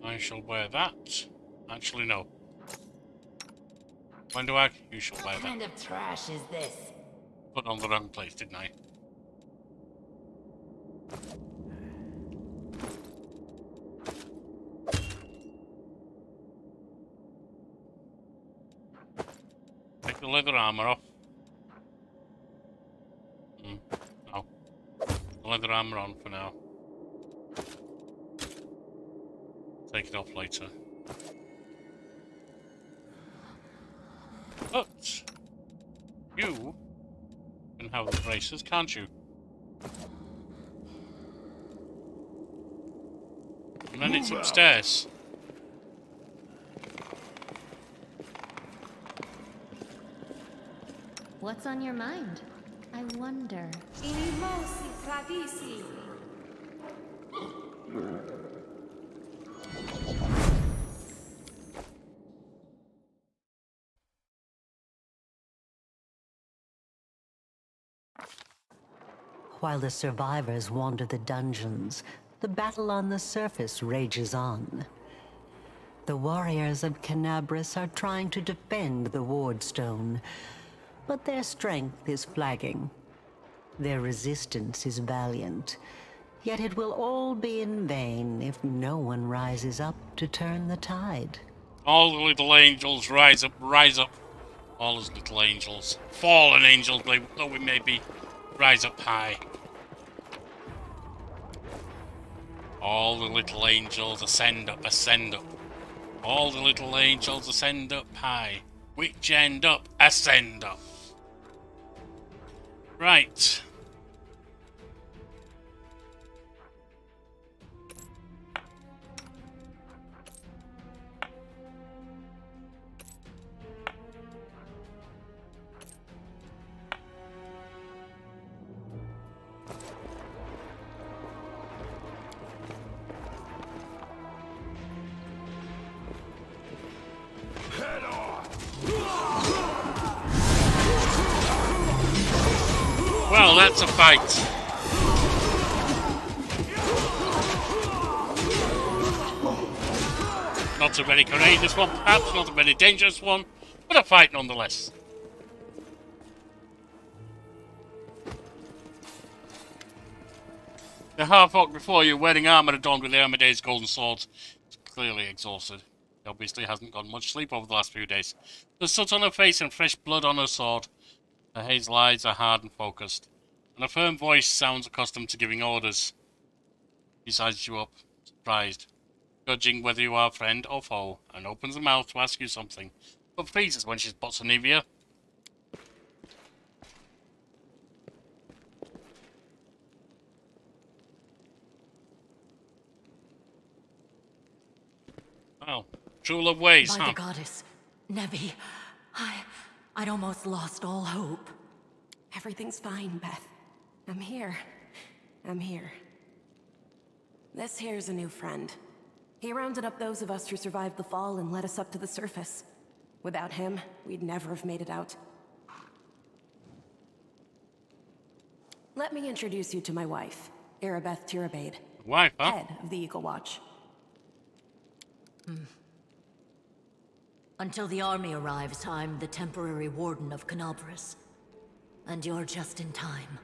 I shall wear that. Actually, no. When do I? You shall wear What that. kind of trash is this? Put on the wrong place, didn't I? Take the leather armor off. No. The leather armor on for now. Take it off later. But you can have the braces, can't you? And then it's upstairs. What's on your mind? I wonder. While the survivors wander the dungeons, the battle on the surface rages on. The warriors of Canabris are trying to defend the Wardstone, but their strength is flagging. Their resistance is valiant, yet it will all be in vain if no one rises up to turn the tide. All the little angels rise up, rise up. All those little angels. Fallen angels, though we may be. Rise up high. All the little angels ascend up, ascend up. All the little angels ascend up high. Which end up, ascend up. Right. Well, that's a fight. Not a very courageous one, perhaps, not a very dangerous one, but a fight nonetheless. The half-orc before you, wearing armour adorned with Amadeus' golden sword, is clearly exhausted. He obviously hasn't got much sleep over the last few days. There's soot on her face and fresh blood on her sword. Her hazel eyes are hard and focused, and a firm voice sounds accustomed to giving orders. She sizes you up, surprised, judging whether you are friend or foe, and opens her mouth to ask you something, but freezes when she spots Anivia. Oh, true love ways, By huh? the goddess, Nevi, I'd almost lost all hope. Everything's fine, Beth. I'm here. I'm here. This here's a new friend. He rounded up those of us who survived the fall and led us up to the surface. Without him, we'd never have made it out. Let me introduce you to my wife, Arabeth Tirabade. Wife, huh? Head of the Eagle Watch. Until the army arrives, I'm the temporary warden of Canabris. And you're just in time.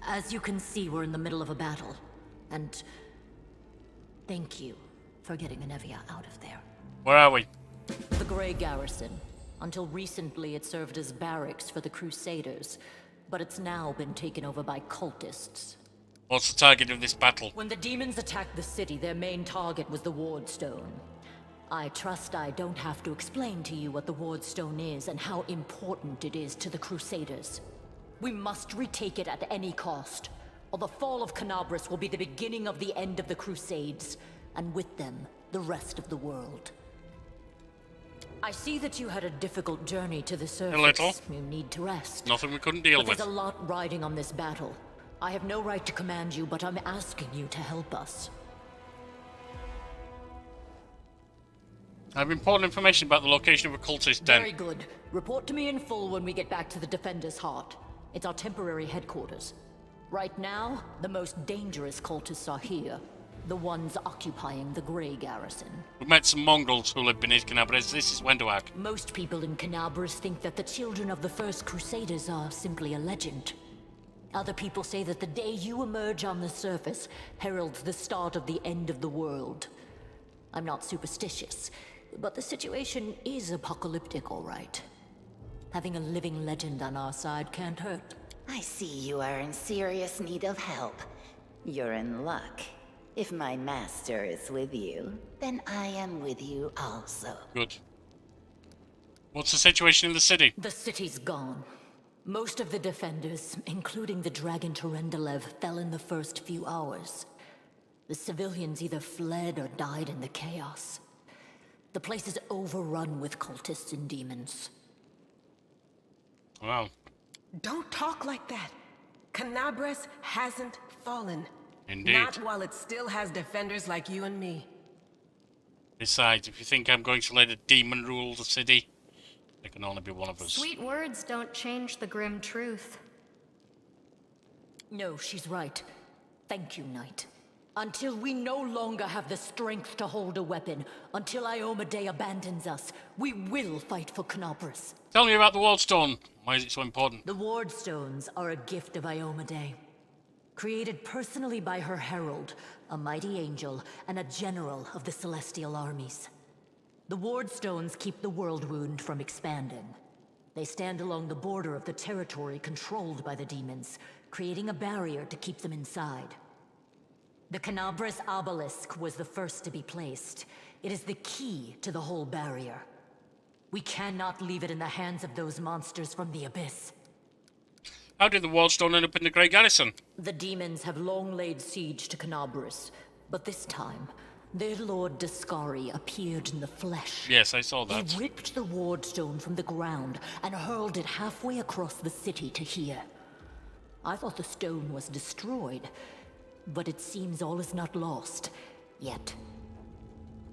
As you can see, we're in the middle of a battle. And thank you for getting Anevia out of there. Where are we? The Grey Garrison. Until recently, it served as barracks for the Crusaders, but it's now been taken over by cultists. What's the target of this battle? When the demons attacked the city, their main target was the Wardstone. I trust I don't have to explain to you what the Wardstone is and how important it is to the Crusaders. We must retake it at any cost, or the fall of Canabris will be the beginning of the end of the Crusades, and with them, the rest of the world. I see that you had a difficult journey to the surface. A little. You need to rest. Nothing we couldn't deal But with. there's a lot riding on this battle. I have no right to command you, but I'm asking you to help us. I have important information about the location of a cultist den. Very good. Report to me in full when we get back to the Defender's Heart. It's our temporary headquarters. Right now, the most dangerous cultists are here. The ones occupying the Grey Garrison. We met some Mongrels who live beneath Canabres. This is Wendoag. Most people in Canabres think that the children of the First Crusaders are simply a legend. Other people say that the day you emerge on the surface heralds the start of the end of the world. I'm not superstitious, but the situation is apocalyptic, all right. Having a living legend on our side can't hurt. I see you are in serious need of help. You're in luck. If my master is with you, then I am with you also. Good. What's the situation in the city? The city's gone. Most of the defenders, including the dragon Terendelev, fell in the first few hours. The civilians either fled or died in the chaos. The place is overrun with cultists and demons. Wow. Don't talk like that. Canabres hasn't fallen. Indeed. Not while it still has defenders like you and me. Besides, if you think I'm going to let a demon rule the city, there can only be one of us. Sweet words don't change the grim truth. No, she's right. Thank you, Knight. Until we no longer have the strength to hold a weapon, until Iomedae abandons us, we will fight for Canabres. Tell me about the Wardstone. Why is it so important? The Wardstones are a gift of Iomedae. Created personally by her herald, a mighty angel, and a general of the celestial armies. The Wardstones keep the world wound from expanding. They stand along the border of the territory controlled by the demons, creating a barrier to keep them inside. The Canabres obelisk was the first to be placed. It is the key to the whole barrier. We cannot leave it in the hands of those monsters from the abyss. How did the Wardstone end up in the Grey Garrison? The demons have long laid siege to Canabres, but this time, their lord Deskari appeared in the flesh. Yes, I saw that. He ripped the Wardstone from the ground and hurled it halfway across the city to here. I thought the stone was destroyed, but it seems all is not lost. Yet.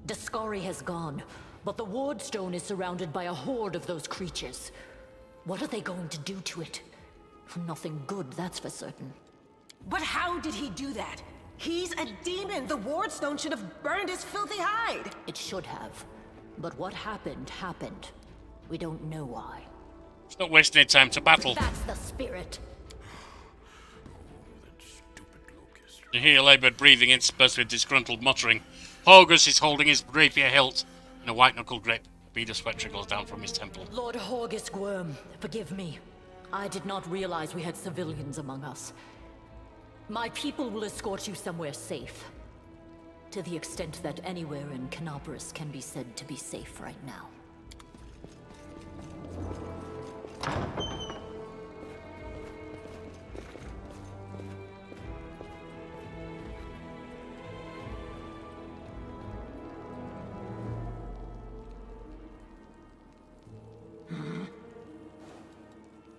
Deskari has gone, but the Wardstone is surrounded by a horde of those creatures. What are they going to do to it? Nothing good, that's for certain. But how did he do that? He's a demon! The Wardstone should have burned his filthy hide! It should have. But what happened, happened. We don't know why. It's not wasting any time to battle. That's the spirit. You hear laboured breathing interspersed with disgruntled muttering. Hoggers is holding his rapier hilt in a white-knuckle grip. A bead of sweat trickles down from his temple. Lord Hoggers Worm, forgive me. I did not realize we had civilians among us. My people will escort you somewhere safe. To the extent that anywhere in Canabres can be said to be safe right now.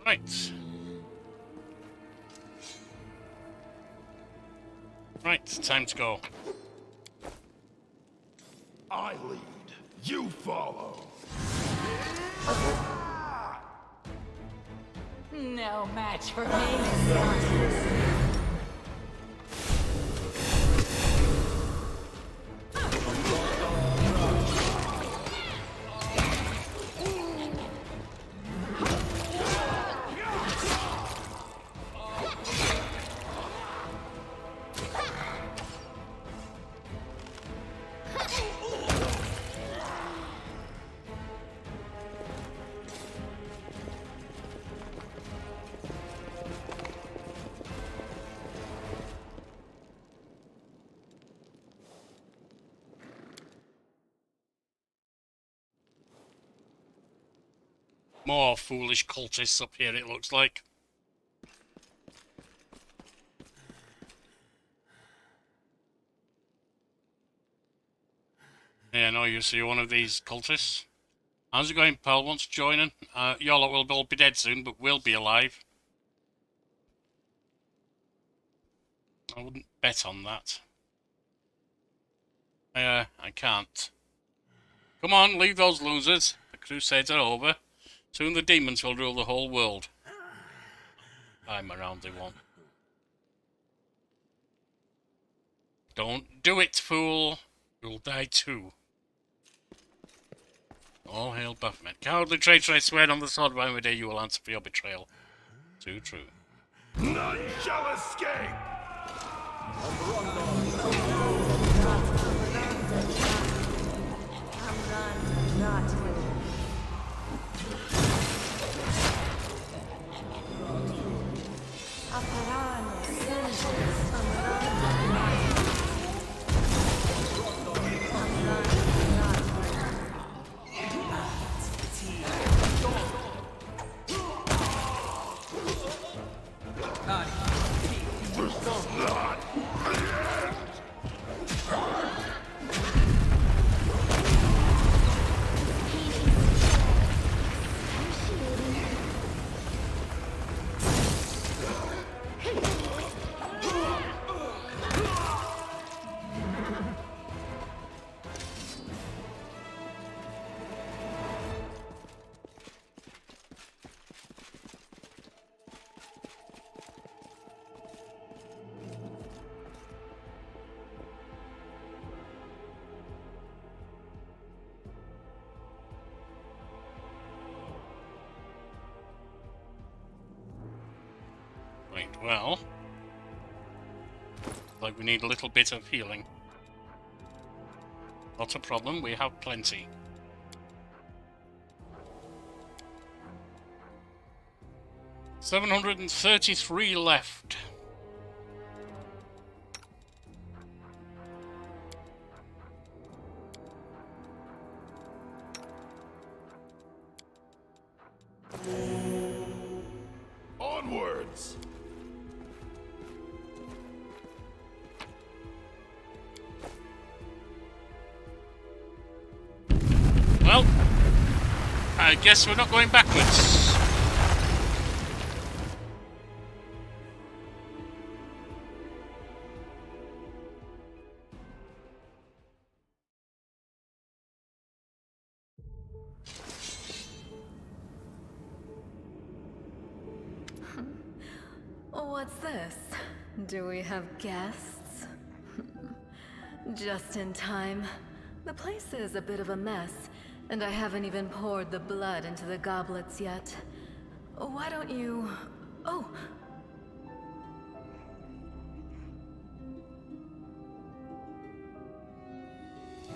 Right. Right, time to go. I lead, you follow. No match for me. More foolish cultists up here, it looks like. Yeah, no, you see one of these cultists. How's it going, pal? Wants to join in? Your lot will all be dead soon, but we'll be alive. I wouldn't bet on that. I can't. Come on, leave those losers. The Crusades are over. Soon the demons will rule the whole world. I'm around they won't. Don't do it, fool. You'll die too. All hail Baphomet. Cowardly traitor, I swear on the sword by my day you will answer for your betrayal. Too true. None shall escape! Right, well... like we need a little bit of healing. Not a problem, we have plenty. $733 left. Onwards! Well, I guess we're not going backwards. What's this? Do we have guests? Just in time. The place is a bit of a mess, and I haven't even poured the blood into the goblets yet. Why don't you... Oh!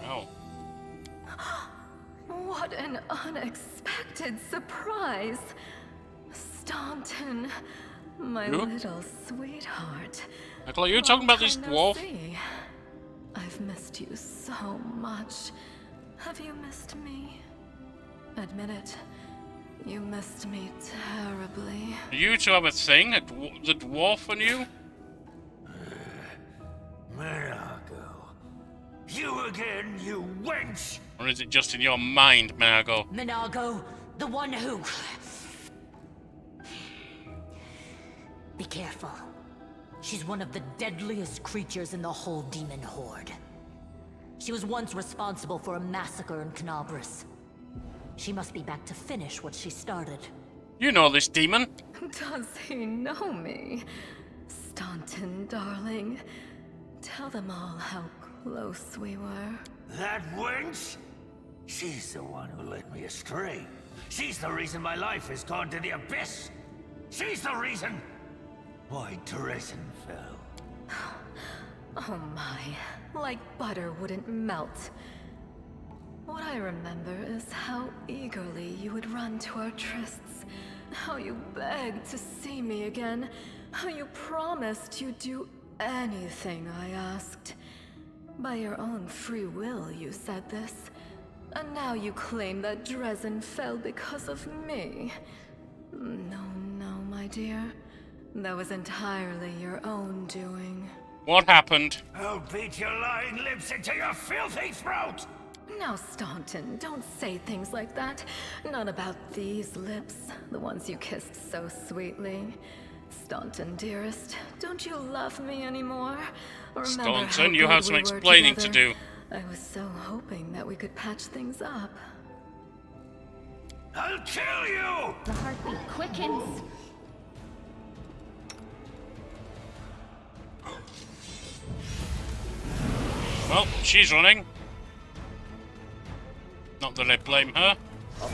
Oh. What an unexpected surprise! Staunton, my little sweetheart. Michael, are you talking about this dwarf? I've missed you so much. Have you missed me? Admit it. You missed me terribly. Do you two have a thing? The dwarf and you? Margot. You again, you wench! Or is it just in your mind, Margot? Minago, the one who... Be careful. She's one of the deadliest creatures in the whole demon horde. She was once responsible for a massacre in Canabras. She must be back to finish what she started. You know this demon. Does he know me? Staunton, darling. Tell them all how close we were. That wench? She's the one who led me astray. She's the reason my life has gone to the abyss. She's the reason why Drezen fell. Oh my, like butter wouldn't melt. What I remember is how eagerly you would run to our trysts, how you begged to see me again, how you promised you'd do anything I asked. By your own free will, you said this. And now you claim that Drezen fell because of me. No, my dear. That was entirely your own doing. What happened? I'll beat your lying lips into your filthy throat! Now, Staunton, don't say things like that. Not about these lips, the ones you kissed so sweetly. Staunton, dearest, don't you love me anymore? Staunton, you have some explaining to do. I was so hoping that we could patch things up. I'll kill you! The heartbeat quickens. Well, she's running. Not that I blame her. So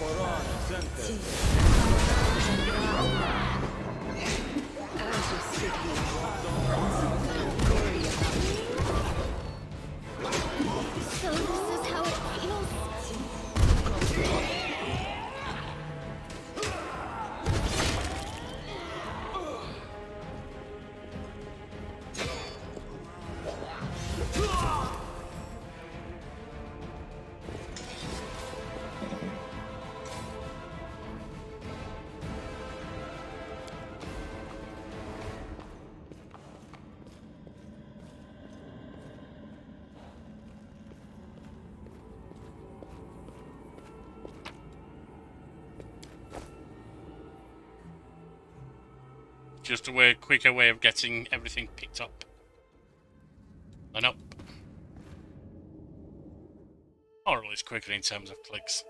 this is how it feels. Just a quicker way of getting everything picked up and up. Or at least quicker in terms of clicks.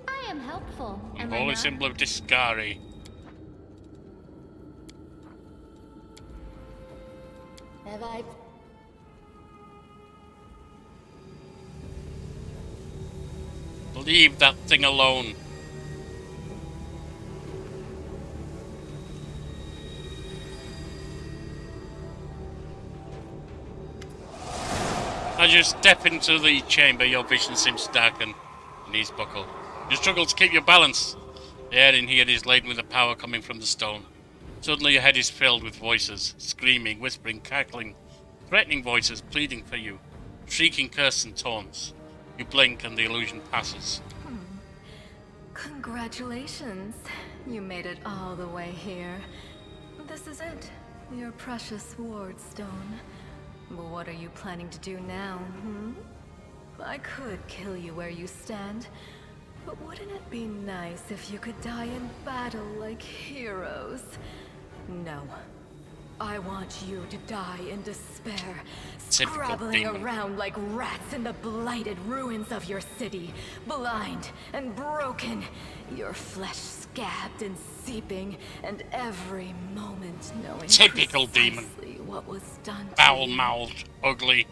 I am helpful. Am I Holy not? symbol of Deskari. Have I? Leave that thing alone. As you step into the chamber, your vision seems to darken. Your knees buckle. You struggle to keep your balance. The air in here is laden with the power coming from the stone. Suddenly your head is filled with voices, screaming, whispering, cackling, threatening voices pleading for you, shrieking curses and taunts. You blink and the illusion passes. Congratulations. You made it all the way here. This is it. Your precious ward stone. But what are you planning to do now, I could kill you where you stand, but wouldn't it be nice if you could die in battle like heroes? No. I want you to die in despair, scrabbling around like rats in the blighted ruins of your city, blind and broken, your flesh scabbed and seeping, and every moment knowing Typical demon. What was done to Foul-mouthed, ugly.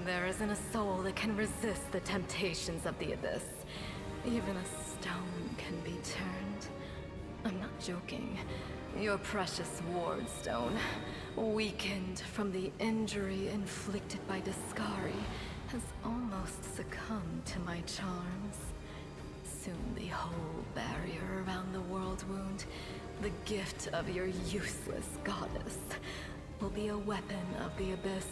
There isn't a soul that can resist the temptations of the abyss. Even a stone can be turned. I'm not joking. Your precious ward stone, weakened from the injury inflicted by Deskari, has almost succumbed to my charms. Soon the whole barrier around the world wound, the gift of your useless goddess, will be a weapon of the abyss.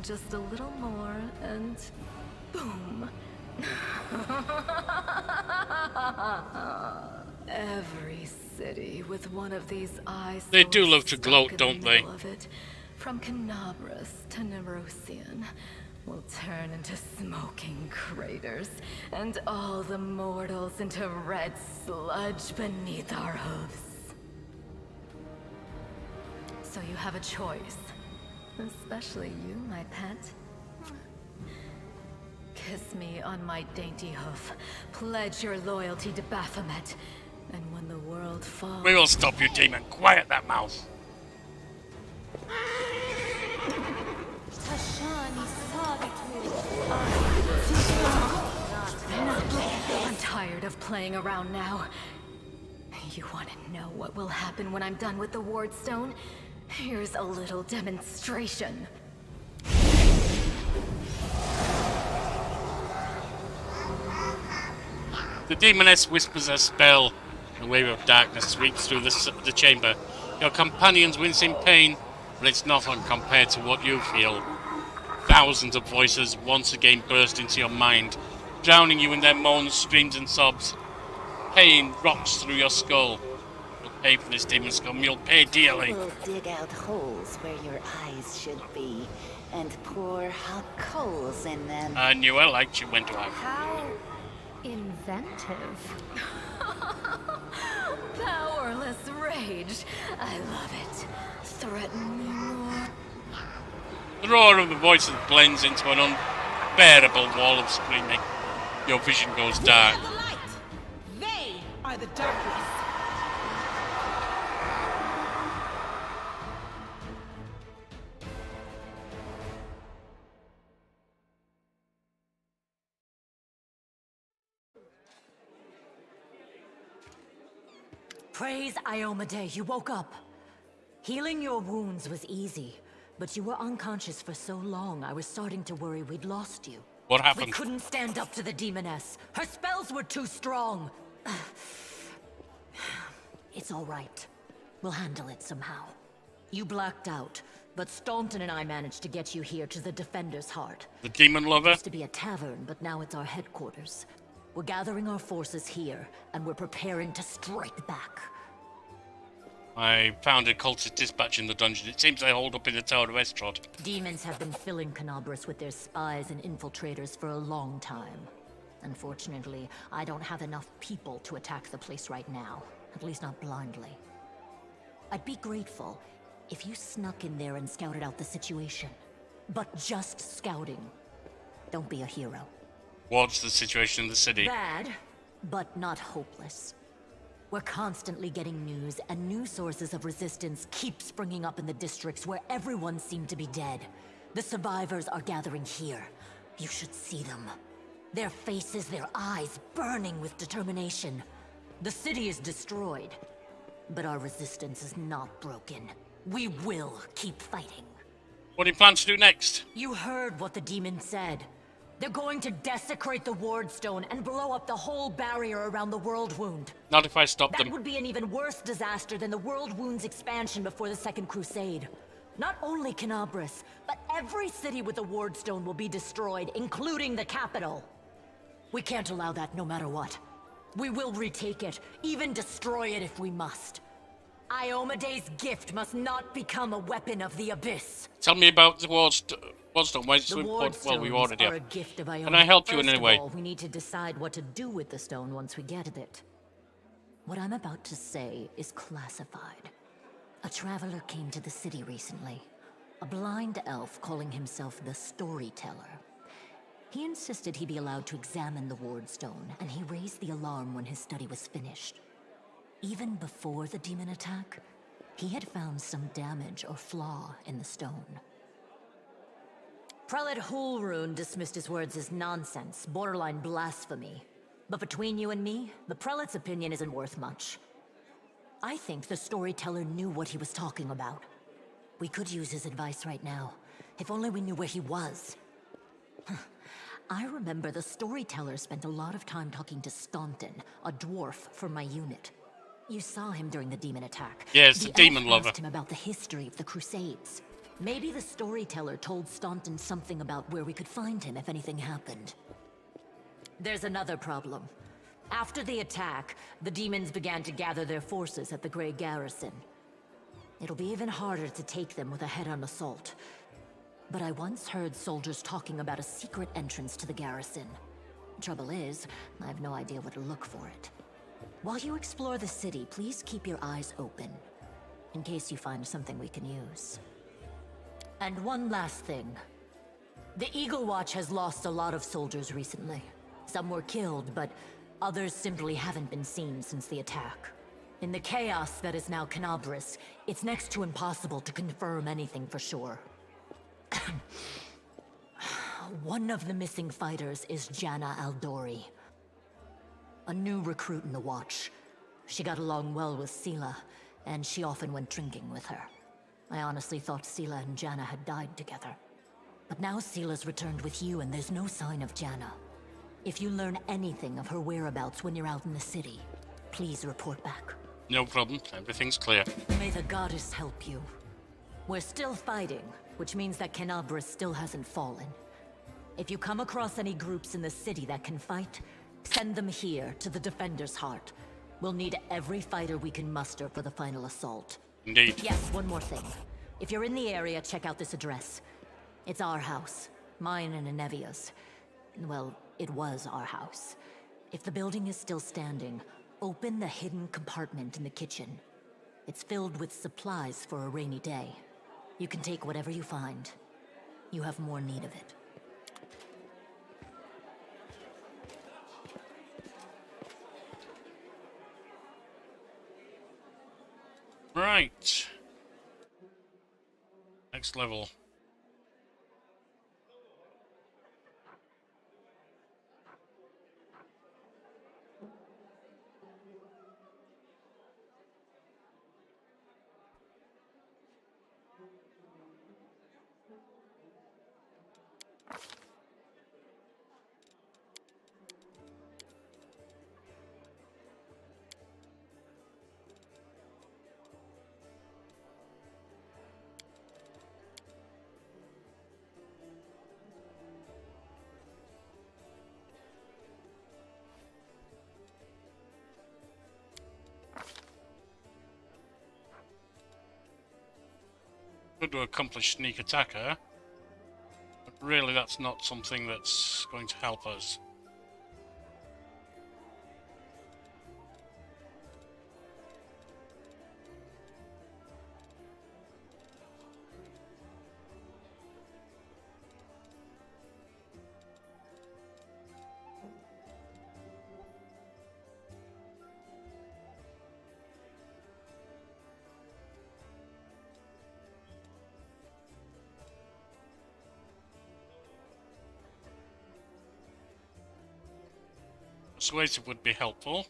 Just a little more and boom. Every city with one of these eyes. They do love to gloat, don't they? From Canabras to Nerosian will turn into smoking craters, and all the mortals into red sludge beneath our hooves. So you have a choice. Especially you, my pet. Kiss me on my dainty hoof. Pledge your loyalty to Baphomet. And when the world falls... We will stop you, demon. Quiet that mouth. I'm tired of playing around now. You want to know what will happen when I'm done with the ward stone? Here's a little demonstration. The demoness whispers a spell. A wave of darkness sweeps through the chamber. Your companions wince in pain, but it's nothing compared to what you feel. Thousands of voices once again burst into your mind, drowning you in their moans, screams and sobs. Pain rocks through your skull. You'll pay for this demon scum, you'll pay dearly. We'll dig out holes where your eyes should be, and pour hot coals in them. I knew I liked you when to have. How inventive. powerless rage. I love it. Threaten me more. The roar of the voices blends into an unbearable wall of screaming. Your vision goes dark. We are the light. They are the darkness. Praise Iomade, you woke up. Healing your wounds was easy, but you were unconscious for so long, I was starting to worry we'd lost you. What happened? We couldn't stand up to the demoness. Her spells were too strong. It's all right. We'll handle it somehow. You blacked out, but Staunton and I managed to get you here to the Defender's Heart. The demon lover? It used to be a tavern, but now it's our headquarters. We're gathering our forces here, and we're preparing to strike back. I found a cultist dispatch in the dungeon. It seems they hold up in the Tower of Estrad. Demons have been filling Canabras with their spies and infiltrators for a long time. Unfortunately, I don't have enough people to attack the place right now. At least not blindly. I'd be grateful if you snuck in there and scouted out the situation. But just scouting. Don't be a hero. What's the situation in the city? Bad, but not hopeless. We're constantly getting news, and new sources of resistance keep springing up in the districts where everyone seemed to be dead. The survivors are gathering here. You should see them. Their faces, their eyes burning with determination. The city is destroyed, but our resistance is not broken. We will keep fighting. What do you plan to do next? You heard what the demon said. They're going to desecrate the Wardstone and blow up the whole barrier around the World Wound. Not if I stop them. That would be an even worse disaster than the World Wound's expansion before the Second Crusade. Not only Canabras, but every city with the Wardstone will be destroyed, including the capital. We can't allow that no matter what. We will retake it, even destroy it if we must. Iomade's gift must not become a weapon of the Abyss. Tell me about the Wardstone. Why is it so important? Well, we already have. Can I help you in any way? First of all, we need to decide what to do with the stone once we get it. What I'm about to say is classified. A traveler came to the city recently. A blind elf calling himself the Storyteller. He insisted he be allowed to examine the Wardstone, and he raised the alarm when his study was finished. Even before the demon attack, he had found some damage or flaw in the stone. Prelate Hulrune dismissed his words as nonsense, borderline blasphemy. But between you and me, the prelate's opinion isn't worth much. I think the Storyteller knew what he was talking about. We could use his advice right now, if only we knew where he was. I remember the Storyteller spent a lot of time talking to Staunton, a dwarf from my unit. You saw him during the demon attack. Yes, the demon lover. Asked him about the history of the Crusades. Maybe the Storyteller told Staunton something about where we could find him if anything happened. There's another problem. After the attack, the demons began to gather their forces at the Grey Garrison. It'll be even harder to take them with a head-on assault. But I once heard soldiers talking about a secret entrance to the garrison. Trouble is, I have no idea where to look for it. While you explore the city, please keep your eyes open, in case you find something we can use. And one last thing. The Eagle Watch has lost a lot of soldiers recently. Some were killed, but others simply haven't been seen since the attack. In the chaos that is now Canabras, it's next to impossible to confirm anything for sure. One of the missing fighters is Janna Aldori, a new recruit in the Watch. She got along well with Sela, and she often went drinking with her. I honestly thought Sela and Janna had died together. But now Sela's returned with you, and there's no sign of Janna. If you learn anything of her whereabouts when you're out in the city, please report back. No problem. Everything's clear. May the goddess help you. We're still fighting, which means that Canabras still hasn't fallen. If you come across any groups in the city that can fight, send them here to the Defender's Heart. We'll need every fighter we can muster for the final assault. Indeed. Yes, one more thing. If you're in the area, check out this address. It's our house. Mine and Inevia's. Well, it was our house. If the building is still standing, Open the hidden compartment in the kitchen. It's filled with supplies for a rainy day. You can take whatever you find. You have more need of it. Right. Next level. Good to accomplish sneak attacker, but really that's not something that's going to help us. Persuasive would be helpful.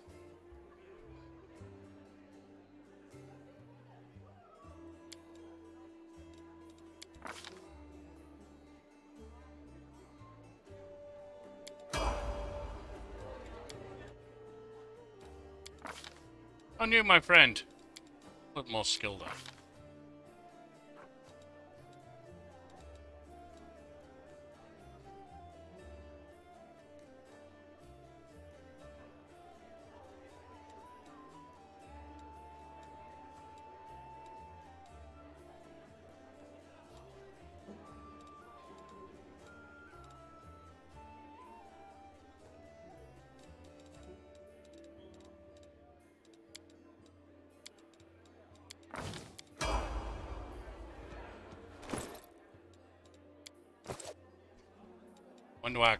I knew my friend. Put more skill there. One whack.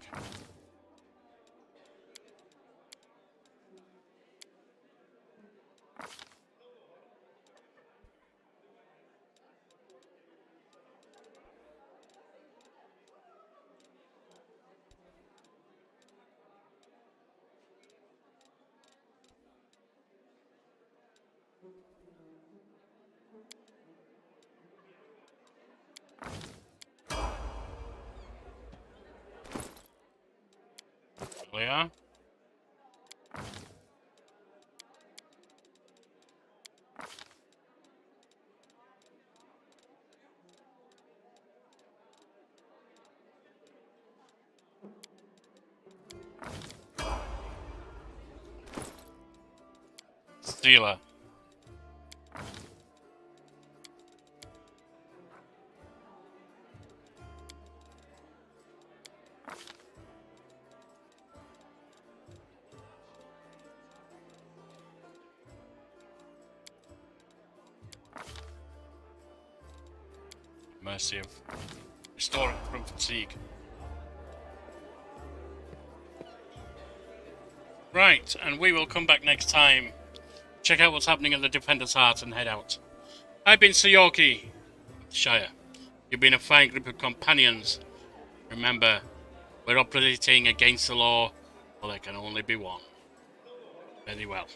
Aaliyah. Stealer. Mercy of restoring from fatigue. Right, and we will come back next time. Check out what's happening at the Defender's Heart and head out. I've been Sir Yorkie, Shire. You've been a fine group of companions. Remember, we're operating against the law, or there can only be one. Very well.